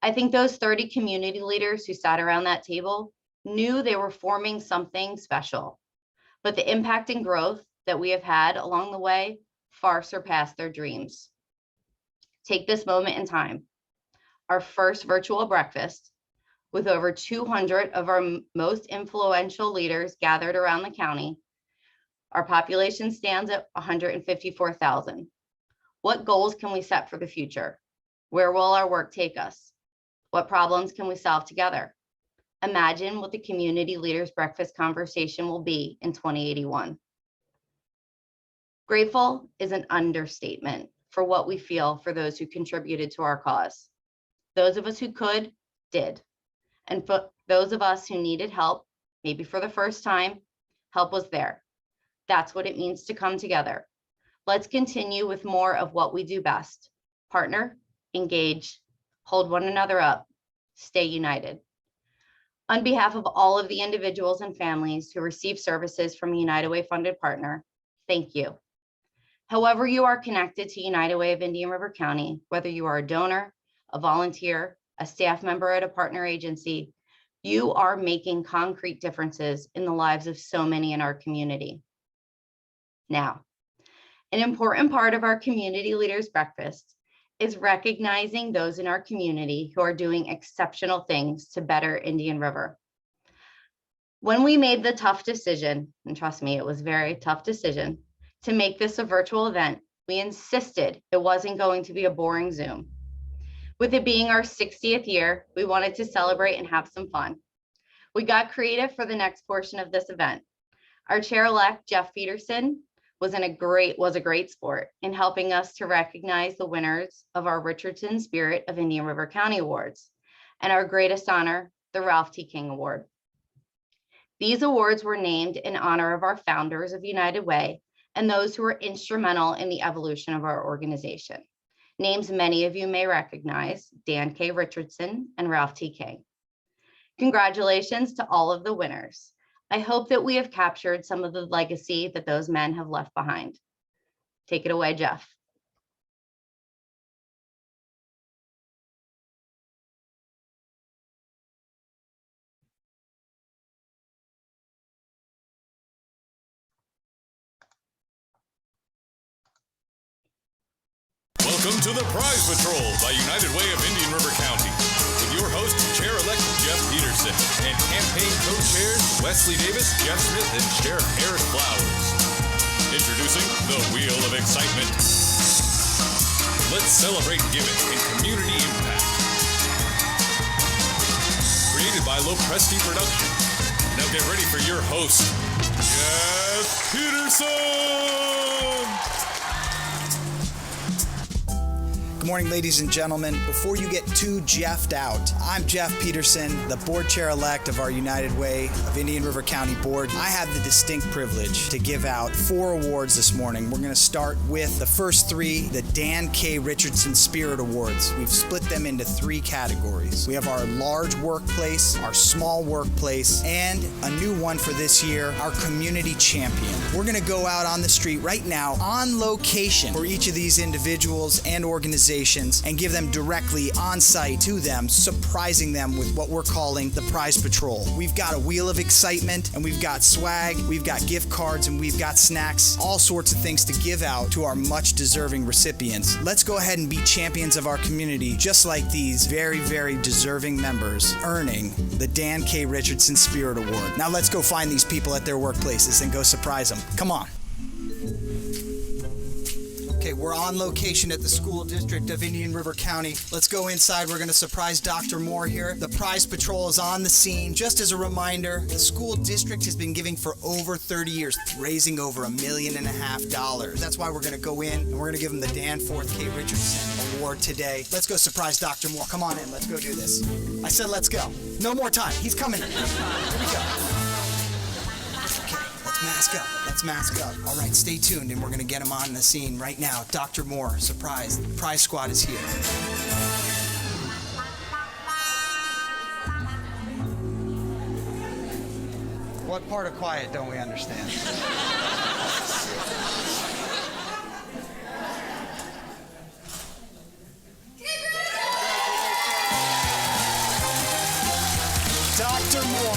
I think those 30 community leaders who sat around that table knew they were forming something special, but the impact and growth that we have had along the way far surpassed their dreams. Take this moment in time, our first virtual breakfast with over 200 of our most influential leaders gathered around the county. Our population stands at 154,000. What goals can we set for the future? Where will our work take us? What problems can we solve together? Imagine what the community leaders breakfast conversation will be in 2081. Grateful is an understatement for what we feel for those who contributed to our cause. Those of us who could, did. And for those of us who needed help, maybe for the first time, help was there. That's what it means to come together. Let's continue with more of what we do best: partner, engage, hold one another up, stay united. On behalf of all of the individuals and families who receive services from a United Way funded partner, thank you. However you are connected to United Way of Indian River County, whether you are a donor, a volunteer, a staff member at a partner agency, you are making concrete differences in the lives of so many in our community. Now, an important part of our community leaders breakfast is recognizing those in our community who are doing exceptional things to better Indian River. When we made the tough decision, and trust me, it was a very tough decision, to make this a virtual event, we insisted it wasn't going to be a boring Zoom. With it being our 60th year, we wanted to celebrate and have some fun. We got creative for the next portion of this event. Our Chair-Elect Jeff Petersen was a great sport in helping us to recognize the winners of our Richardson Spirit of Indian River County Awards and our greatest honor, the Ralph T. King Award. These awards were named in honor of our founders of United Way and those who were instrumental in the evolution of our organization. Names many of you may recognize: Dan K. Richardson and Ralph T. King. Congratulations to all of the winners. I hope that we have captured some of the legacy that those men have left behind. Take it away, Jeff. Welcome to the Prize Patrol by United Way of Indian River County with your host, Chair-Elect Jeff Petersen. Petersen, and campaign co-chairs Wesley Davis, Jeff Schlitt, and Sheriff Eric Flowers. Introducing the Wheel of Excitement. Let's celebrate giving and community impact. Created by Lopresti Productions. Now get ready for your host, Jeff Petersen! Good morning, ladies and gentlemen. Before you get too Jeffed out, I'm Jeff Petersen, the Board Chair-Elect of our United Way of Indian River County Board. I have the distinct privilege to give out 4 awards this morning. We're going to start with the first 3, the Dan K. Richardson Spirit Awards. We've split them into 3 categories. We have our large workplace, our small workplace, and a new one for this year, our community champion. We're going to go out on the street right now on location for each of these individuals and organizations and give them directly on site to them, surprising them with what we're calling the Prize Patrol. We've got a wheel of excitement, and we've got swag, we've got gift cards, and we've got snacks, all sorts of things to give out to our much deserving recipients. Let's go ahead and be champions of our community, just like these very, very deserving members earning the Dan K. Richardson Spirit Award. Now let's go find these people at their workplaces and go surprise them. Come on. Okay, we're on location at the School District of Indian River County. Let's go inside. We're going to surprise Dr. Moore here. The Prize Patrol is on the scene. Just as a reminder, the school district has been giving for over 30 years, raising over $1.5 million. That's why we're going to go in and we're going to give him the Danforth K. Richardson Award today. Let's go surprise Dr. Moore. Come on in. Let's go do this. I said let's go. No more time. He's coming. Here we go. Mask up. Let's mask up. All right, stay tuned, and we're going to get him on the scene right now. Dr. Moore, surprise. The Prize Squad is here. What part of quiet don't we understand? Dr. Moore.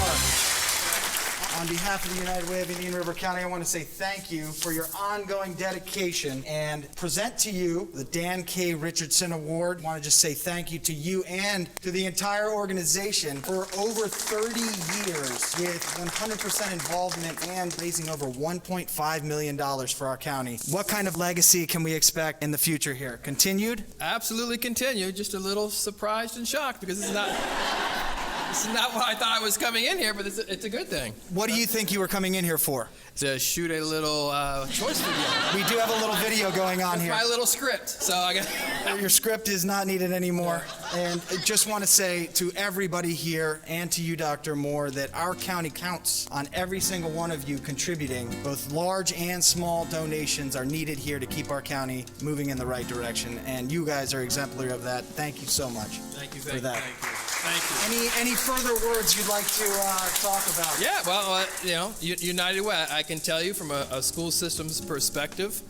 On behalf of the United Way of Indian River County, I want to say thank you for your ongoing dedication and present to you the Dan K. Richardson Award. I want to just say thank you to you and to the entire organization for over 30 years with 100% involvement and raising over $1.5 million for our county. What kind of legacy can we expect in the future here? Continued? Absolutely continued. Just a little surprised and shocked because this is not what I thought I was coming in here, but it's a good thing. What do you think you were coming in here for? To shoot a little choice video. We do have a little video going on here. My little script. So I got Your script is not needed anymore. And I just want to say to everybody here and to you, Dr. Moore, that our county counts on every single one of you contributing. Both large and small donations are needed here to keep our county moving in the right direction. And you guys are exemplary of that. Thank you so much for that. Thank you. Any further words you'd like to talk about? Yeah, well, United Way, I can tell you from a school systems perspective,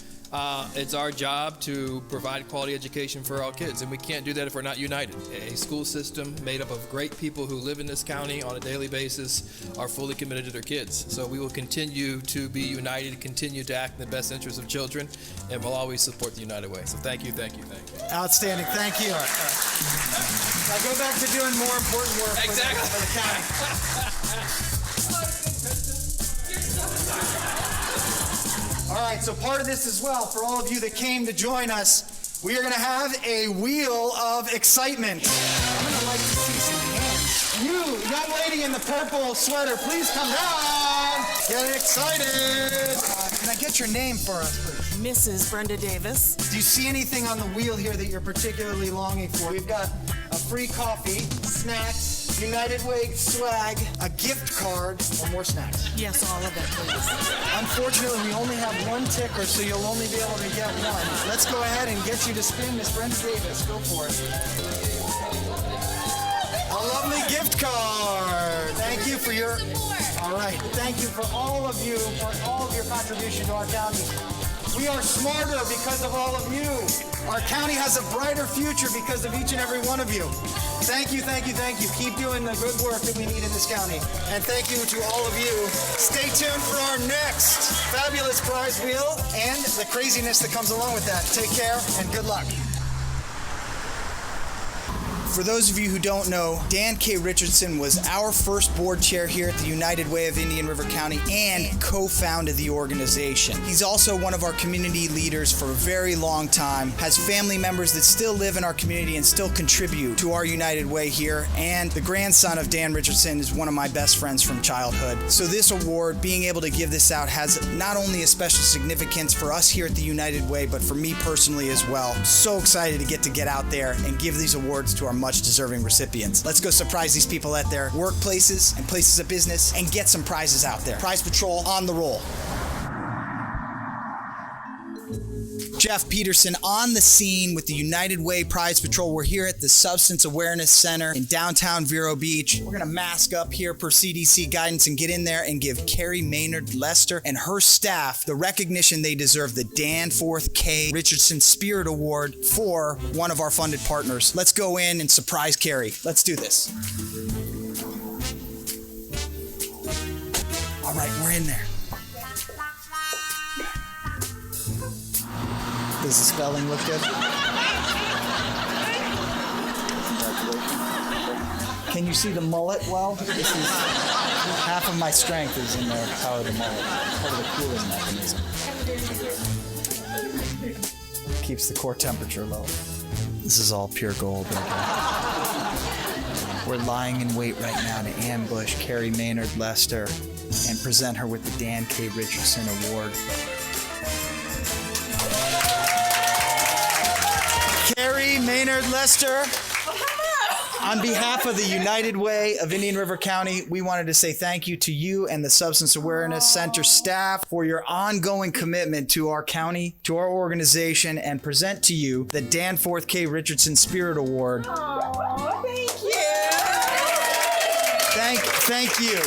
it's our job to provide quality education for all kids, and we can't do that if we're not united. A school system made up of great people who live in this county on a daily basis are fully committed to their kids. So we will continue to be united, continue to act in the best interest of children, and we'll always support the United Way. So thank you. Outstanding. Thank you. Now go back to doing more important work for the county. All right, so part of this as well, for all of you that came to join us, we are going to have a wheel of excitement. I'm going to like to see some hands. You, young lady in the purple sweater, please come down. Get excited. Can I get your name for us, please? Mrs. Brenda Davis. Do you see anything on the wheel here that you're particularly longing for? We've got a free coffee, snacks, United Way swag, a gift card, or more snacks. Yes, all of it, please. Unfortunately, we only have one ticker, so you'll only be able to get one. Let's go ahead and get you to spin, Miss Brenda Davis. Go for it. A lovely gift card. Thank you for your... All right. Thank you for all of you, for all of your contribution to our county. We are smarter because of all of you. Our county has a brighter future because of each and every one of you. Thank you. Keep doing the good work that we need in this county. And thank you to all of you. Stay tuned for our next fabulous prize wheel and the craziness that comes along with that. Take care and good luck. For those of you who don't know, Dan K. Richardson was our first board chair here at the United Way of Indian River County and co-founded the organization. He's also one of our community leaders for a very long time, has family members that still live in our community and still contribute to our United Way here, and the grandson of Dan Richardson is one of my best friends from childhood. So this award, being able to give this out, has not only a special significance for us here at the United Way, but for me personally as well. So excited to get out there and give these awards to our much deserving recipients. Let's go surprise these people at their workplaces and places of business and get some prizes out there. Prize Patrol on the roll. Jeff Petersen on the scene with the United Way Prize Patrol. We're here at the Substance Awareness Center in downtown Vero Beach. We're gonna mask up here per CDC guidance and get in there and give Carrie Maynard Lester and her staff the recognition they deserve, the Danforth K. Richardson Spirit Award for one of our funded partners. Let's go in and surprise Carrie. Let's do this. All right, we're in there. Does the spelling look good? Can you see the mullet well? This is half of my strength is in the power of the mullet. Part of the cooling mechanism. Keeps the core temperature low. This is all pure gold. We're lying in wait right now to ambush Carrie Maynard Lester and present her with the Dan K. Richardson Award. Carrie Maynard Lester, on behalf of the United Way of Indian River County, we wanted to say thank you to you and the Substance Awareness Center staff for your ongoing commitment to our county, to our organization, and present to you the Danforth K. Richardson Spirit Award. Oh, thank you. Thank you.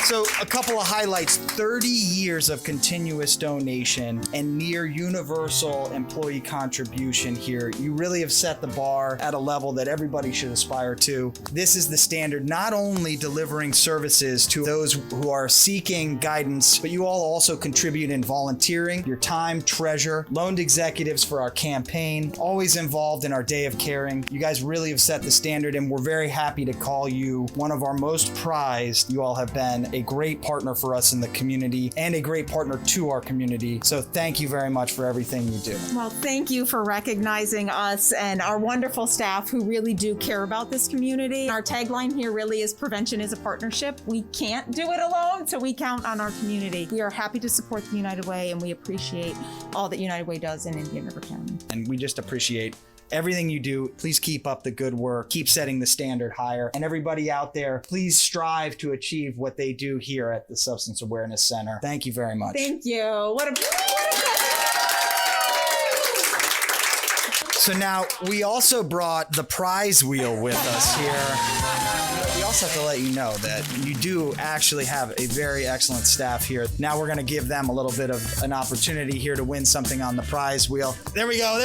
So a couple of highlights: 30 years of continuous donation and near universal employee contribution here. You really have set the bar at a level that everybody should aspire to. This is the standard, not only delivering services to those who are seeking guidance, but you all also contribute in volunteering, your time, treasure, loaned executives for our campaign, always involved in our Day of Caring. You guys really have set the standard, and we're very happy to call you one of our most prized. You all have been a great partner for us in the community and a great partner to our community. So thank you very much for everything you do. Well, thank you for recognizing us and our wonderful staff who really do care about this community. Our tagline here really is prevention is a partnership. We can't do it alone, so we count on our community. We are happy to support the United Way, and we appreciate all that United Way does in Indian River County. And we just appreciate everything you do. Please keep up the good work. Keep setting the standard higher. And everybody out there, please strive to achieve what they do here at the Substance Awareness Center. Thank you very much. Thank you. What a So now we also brought the prize wheel with us here. We also have to let you know that you do actually have a very excellent staff here. Now we're going to give them a little bit of an opportunity here to win something on the prize wheel. There we go.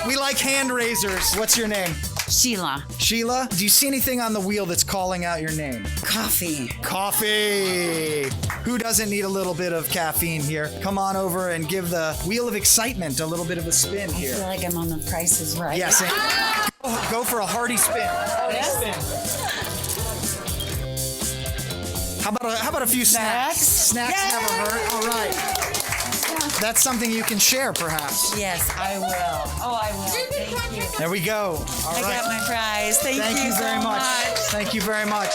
We like hand raisers. What's your name? Sheila. Sheila, do you see anything on the wheel that's calling out your name? Coffee. Coffee. Who doesn't need a little bit of caffeine here? Come on over and give the wheel of excitement a little bit of a spin I here. feel like I'm on The Price is Right. Yes. Go for a hearty spin. How about a few snacks? Snacks Yay! never hurt. All right. That's something you can share, perhaps. Yes, I will. Oh, I will. Thank you. There we go. All I right. got my prize. Thank you very so much. Thank you very much.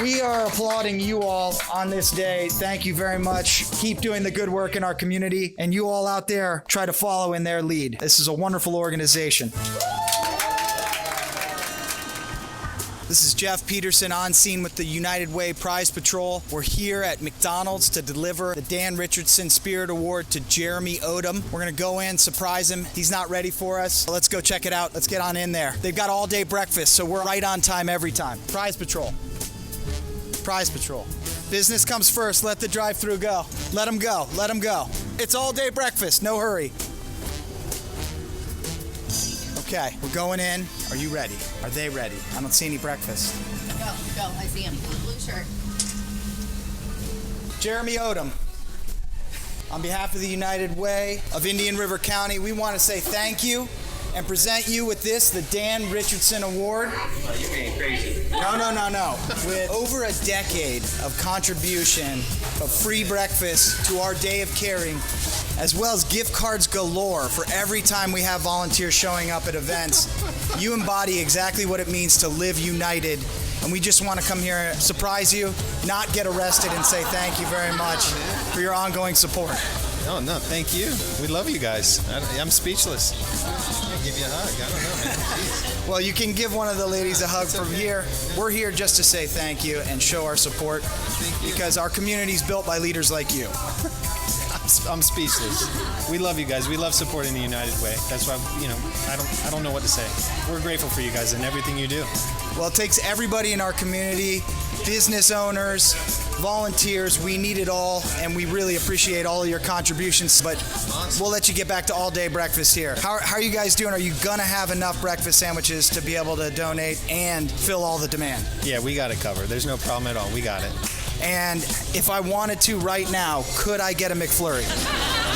We are applauding you all on this day. Thank you very much. Keep doing the good work in our community, and you all out there, try to follow in their lead. This is a wonderful organization. This is Jeff Petersen on scene with the United Way Prize Patrol. We're here at McDonald's to deliver the Dan Richardson Spirit Award to Jeremy Odom. We're going to go in, surprise him. He's not ready for us. Let's go check it out. Let's get on in there. They've got all day breakfast, so we're right on time every time. Prize Patrol. Prize Patrol. Business comes first. Let the drive-thru go. Let them go. Let them go. It's all day breakfast. No hurry. Okay, we're going in. Are you ready? Are they ready? I don't see any breakfast. Go. I see him. Blue shirt. Jeremy Odom. On behalf of the United Way of Indian River County, we want to say thank you. and present you with this, the Dan Richardson Award. Oh, you're being crazy. No. With over a decade of contribution of free breakfast to our day of caring, as well as gift cards galore for every time we have volunteers showing up at events, you embody exactly what it means to live united. And we just want to come here and surprise you, not get arrested, and say thank you very much for your ongoing support. No, thank you. We love you guys. I'm speechless. I'll give you a hug. I don't know, man. Jeez. Well, you can give one of the ladies a hug from here. We're here just to say thank you and show our support because our community is built by leaders like you. I'm speechless. We love you guys. We love supporting the United Way. That's why, I don't know what to say. We're grateful for you guys and everything you do. Well, it takes everybody in our community, business owners, volunteers. We need it all, and we really appreciate all of your contributions. But we'll let you get back to all-day breakfast here. How are you guys doing? Are you going to have enough breakfast sandwiches to be able to donate and fill all the demand? Yeah, we got it covered. There's no problem at all. We got it. And if I wanted to right now, could I get a McFlurry?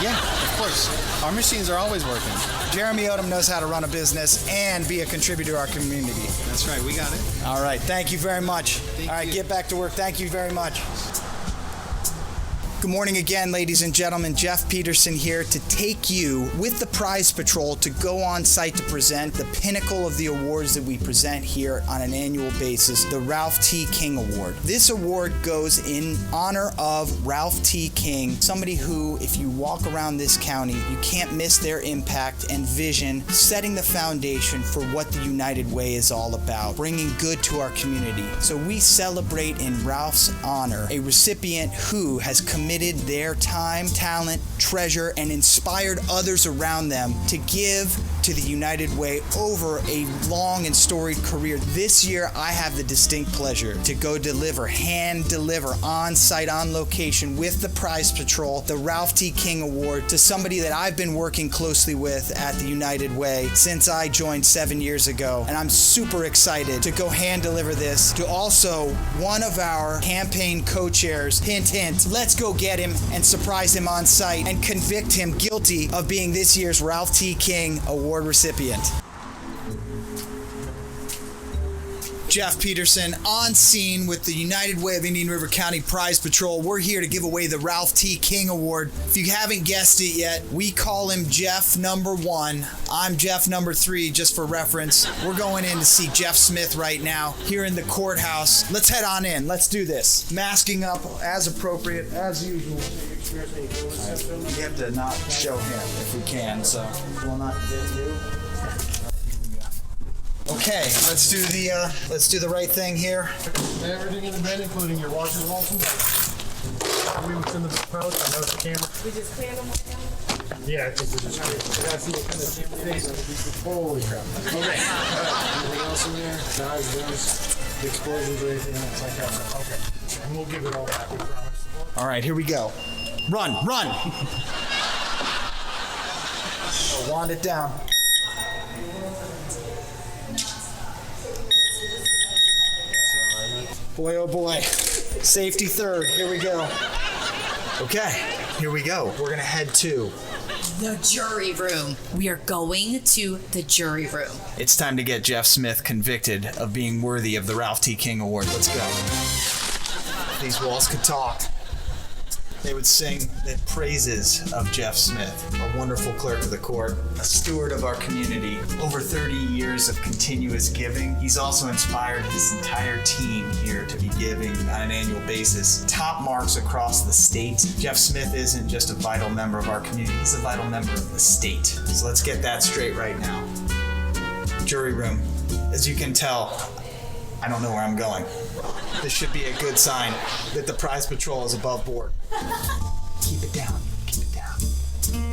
Yeah, of course. Our machines are always working. Jeremy Odom knows how to run a business and be a contributor to our community. That's right. We got it. All right. Thank you very much. All right. Get back to work. Thank you very much. Good morning again, ladies and gentlemen. Jeff Petersen here to take you with the Prize Patrol to go on site to present the pinnacle of the awards that we present here on an annual basis, the Ralph T. King Award. This award goes in honor of Ralph T. King, somebody who, if you walk around this county, you can't miss their impact and vision, setting the foundation for what the United Way is all about, bringing good to our community. So we celebrate in Ralph's honor a recipient who has committed their time, talent, treasure, and inspired others around them to give to the United Way over a long and storied career. This year, I have the distinct pleasure to go hand deliver on site, on location with the Prize Patrol, the Ralph T. King Award to somebody that I've been working closely with at the United Way since I joined 7 years ago. And I'm super excited to go hand deliver this to also one of our campaign co-chairs. Hint, hint, let's go get him and surprise him on site and convict him guilty of being this year's Ralph T. King Award recipient. Jeff Petersen on scene with the United Way of Indian River County Prize Patrol. We're here to give away the Ralph T. King Award. If you haven't guessed it yet, we call him Jeff number 1. I'm Jeff number 3, just for reference. We're going in to see Jeff Smith right now here in the courthouse. Let's head on in. Let's do this. Masking up as appropriate, as usual. We have to not show him if we can, so we'll not get you. Okay, let's do the right thing here. Everything in the bed, including your washers, walls, and what's in the pouch? I know it's the camera. We just cleared them right now? Yeah, I think we just cleared them. I gotta see what kind of camera it is. Holy crap. Okay. Anything else in there? Knives, guns, explosions, or anything else like that? Okay. And we'll give it all back, we promise. All right, here we go. Run! Wand it down. Boy, oh boy. Safety third. Here we go. Okay, here we go. We're going to head to The jury room. We are going to the jury room. It's time to get Jeff Smith convicted of being worthy of the Ralph T. King Award. Let's go. These walls could talk. They would sing the praises of Jeff Smith, a wonderful clerk of the court, a steward of our community, over 30 years of continuous giving. He's also inspired his entire team here to be giving on an annual basis. Top marks across the state. Jeff Smith isn't just a vital member of our community, he's a vital member of the state. So let's get that straight right now. Jury room. As you can tell, I don't know where I'm going. This should be a good sign that the Prize Patrol is above board. Keep it down.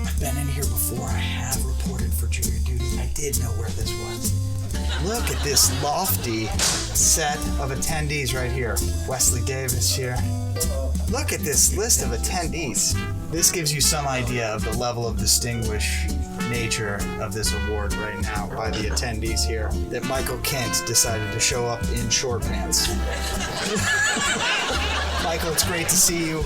I've been in here before. I have reported for jury duty. I did know where this was. Look at this lofty set of attendees right here. Wesley Davis here. Look at this list of attendees. This gives you some idea of the level of distinguished nature of this award right now by the attendees here, that Michael Kent decided to show up in short pants. Michael, it's great to see you.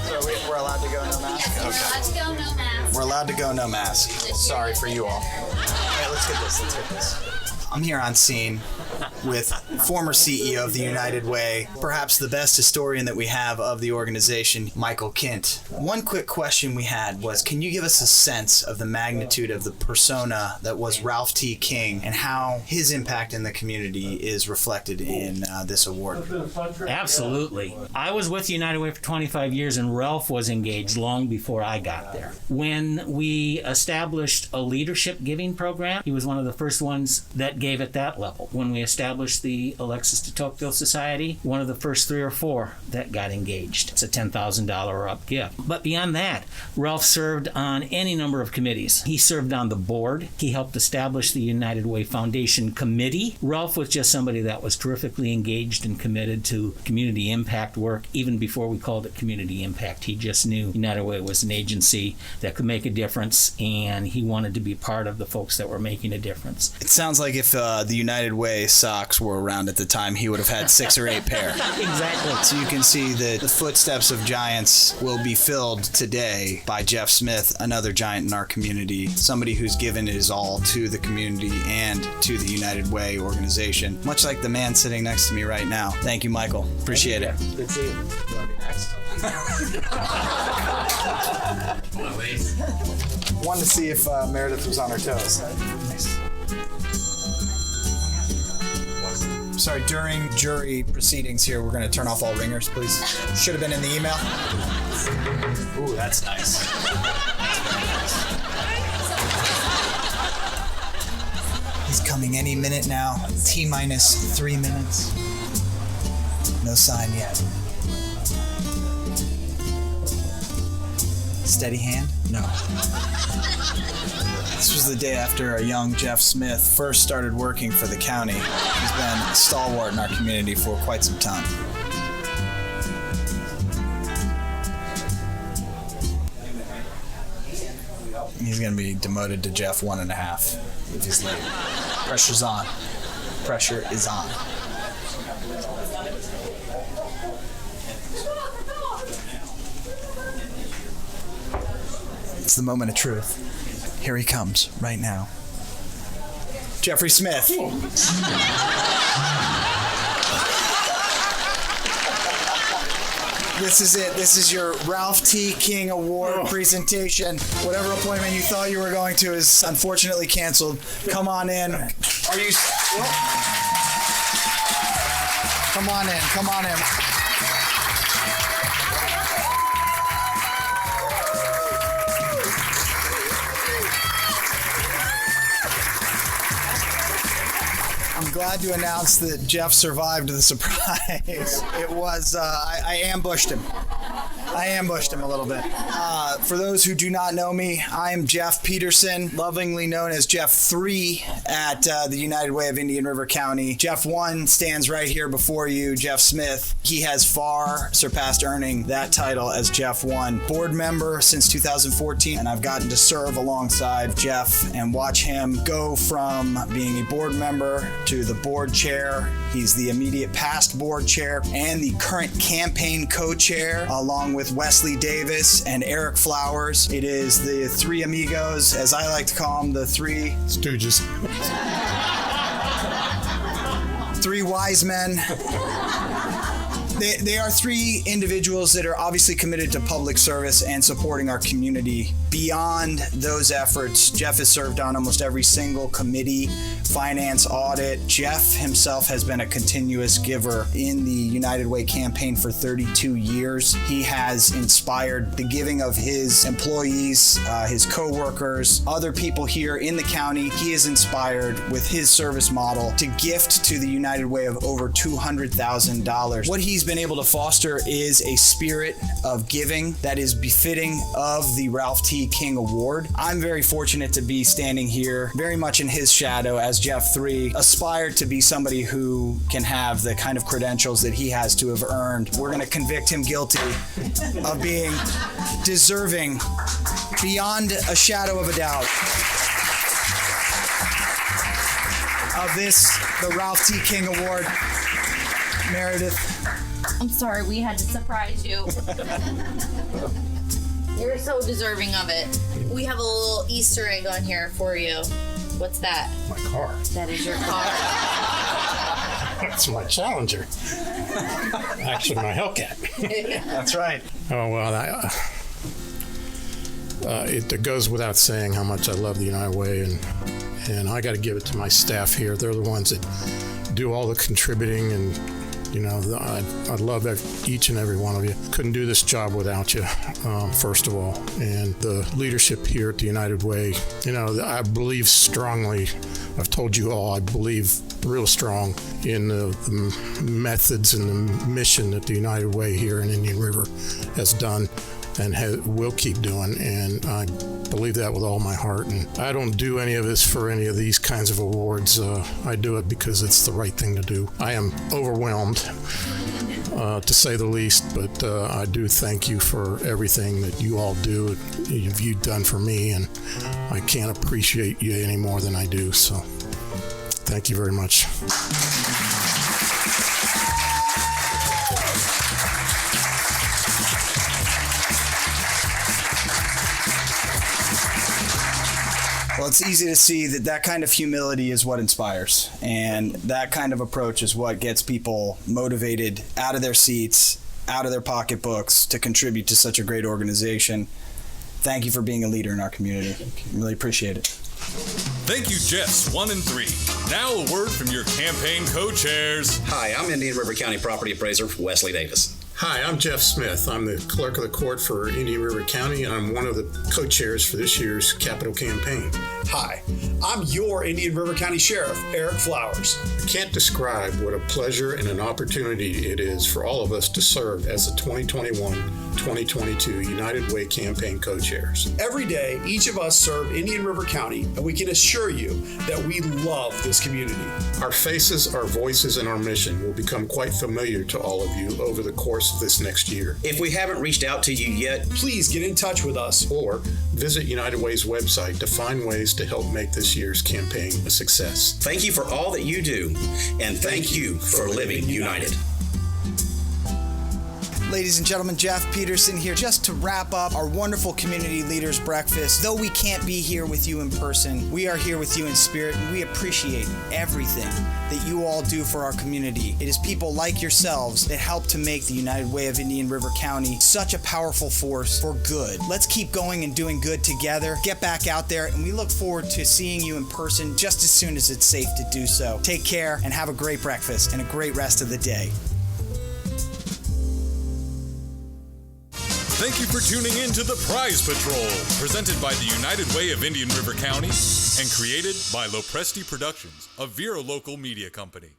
So we're allowed to go no mask? Okay. Let's go, no mask. We're allowed to go no mask. Sorry for you all. Hey, let's get this. I'm here on scene with former CEO of the United Way, perhaps the best historian that we have of the organization, Michael Kint. One quick question we had was, can you give us a sense of the magnitude of the persona that was Ralph T. King and how his impact in the community is reflected in this award? Absolutely. I was with United Way for 25 years and Ralph was engaged long before I got there. When we established a leadership giving program, he was one of the first ones that gave at that level. When we established the Alexis de Tocqueville Society, one of the first 3 or 4 that got engaged. It's a $10,000 or up gift. But beyond that, Ralph served on any number of committees. He served on the board. He helped establish the United Way Foundation Committee. Ralph was just somebody that was terrifically engaged and committed to community impact work, even before we called it community impact. He just knew United Way was an agency that could make a difference, and he wanted to be part of the folks that were making a difference. It sounds like if the United Way socks were around at the time, he would have had 6 or 8 pair. Exactly. So you can see that the footsteps of giants will be filled today by Jeff Smith, another giant in our community, somebody who's given his all to the community and to the United Way organization, much like the man sitting next to me right now. Thank you, Michael. Appreciate it. Good to see you. Wanted to see if Meredith was on her toes. Sorry, during jury proceedings here, we're going to turn off all ringers, please. Should have been in the email. Ooh, that's nice. He's coming any minute now. T-minus 3 minutes. No sign yet. Steady hand? No. This was the day after a young Jeff Smith first started working for the county. He's been a stalwart in our community for quite some time. He's going to be demoted to Jeff 1.5 if he's late. Pressure's on. Pressure is on. It's the moment of truth. Here he comes right now. Jeffrey Smith. This is it. This is your Ralph T. King Award presentation. Whatever appointment you thought you were going to is unfortunately canceled. Come on in. Are you... Come on in. Come on in. I'm glad to announce that Jeff survived the surprise. It was, I ambushed him. I ambushed him a little bit. For those who do not know me, I am Jeff Petersen, lovingly known as Jeff 3 at the United Way of Indian River County. Jeff 1 stands right here before you, Jeff Smith. He has far surpassed earning that title as Jeff 1. Board member since 2014, and I've gotten to serve alongside Jeff and watch him go from being a board member to the board chair. He's the immediate past board chair and the current campaign co-chair, along with Wesley Davis and Eric Flowers. It is the 3 amigos, as I like to call them, the 3 stooges. 3 wise men. They are 3 individuals that are obviously committed to public service and supporting our community. Beyond those efforts, Jeff has served on almost every single committee, finance, audit. Jeff himself has been a continuous giver in the United Way campaign for 32 years. He has inspired the giving of his employees, his co-workers, other people here in the county. He is inspired with his service model to gift to the United Way of over $200,000. What he's been able to foster is a spirit of giving that is befitting of the Ralph T. King Award. I'm very fortunate to be standing here very much in his shadow as Jeff 3, aspired to be somebody who can have the kind of credentials that he has to have earned. We're going to convict him guilty of being deserving beyond a shadow of a doubt of this, the Ralph T. King Award. Meredith. I'm sorry, we had to surprise you. You're so deserving of it. We have a little Easter egg on here for you. What's that? My car. That is your car. That's my Challenger. Actually, my Hellcat. That's right. Oh, well, it goes without saying how much I love the United Way, and I got to give it to my staff here. They're the ones that do all the contributing, and I love each and every one of you. Couldn't do this job without you, first of all. And the leadership here at the United Way, I believe strongly, I've told you all, I believe real strong in the methods and the mission that the United Way here in Indian River has done and will keep doing, and I believe that with all my heart. And I don't do any of this for any of these kinds of awards. I do it because it's the right thing to do. I am overwhelmed, to say the least, but I do thank you for everything that you all do. You've done for me, and I can't appreciate you any more than I do. So thank you very much. Well, it's easy to see that kind of humility is what inspires, and that kind of approach is what gets people motivated out of their seats, out of their pocketbooks to contribute to such a great organization. Thank you for being a leader in our community. Really appreciate it. Thank you, Jeffs 1 and 3. Now a word from your campaign co-chairs. Hi, I'm Indian River County Property Appraiser Wesley Davis. Hi, I'm Jeff Smith. I'm the clerk of the court for Indian River County, and I'm one of the co-chairs for this year's capital campaign. Hi, I'm your Indian River County Sheriff, Eric Flowers. I can't describe what a pleasure and an opportunity it is for all of us to serve as the 2021-2022 United Way campaign co-chairs. Every day, each of us serve Indian River County, and we can assure you that we love this community. Our faces, our voices, and our mission will become quite familiar to all of you over the course of this next year. If we haven't reached out to you yet, please get in touch with us or visit United Way's website to find ways to help make this year's campaign a success. Thank you for all that you do, and thank you for living united. Ladies and gentlemen, Jeff Petersen here just to wrap up our wonderful Community Leaders Breakfast. Though we can't be here with you in person, we are here with you in spirit, and we appreciate everything that you all do for our community. It is people like yourselves that help to make the United Way of Indian River County such a powerful force for good. Let's keep going and doing good together. Get back out there, and we look forward to seeing you in person just as soon as it's safe to do so. Take care and have a great breakfast and a great rest of the day. Thank you for tuning in to the Prize Patrol, presented by the United Way of Indian River County and created by Lopresti Productions, a Vero local media company.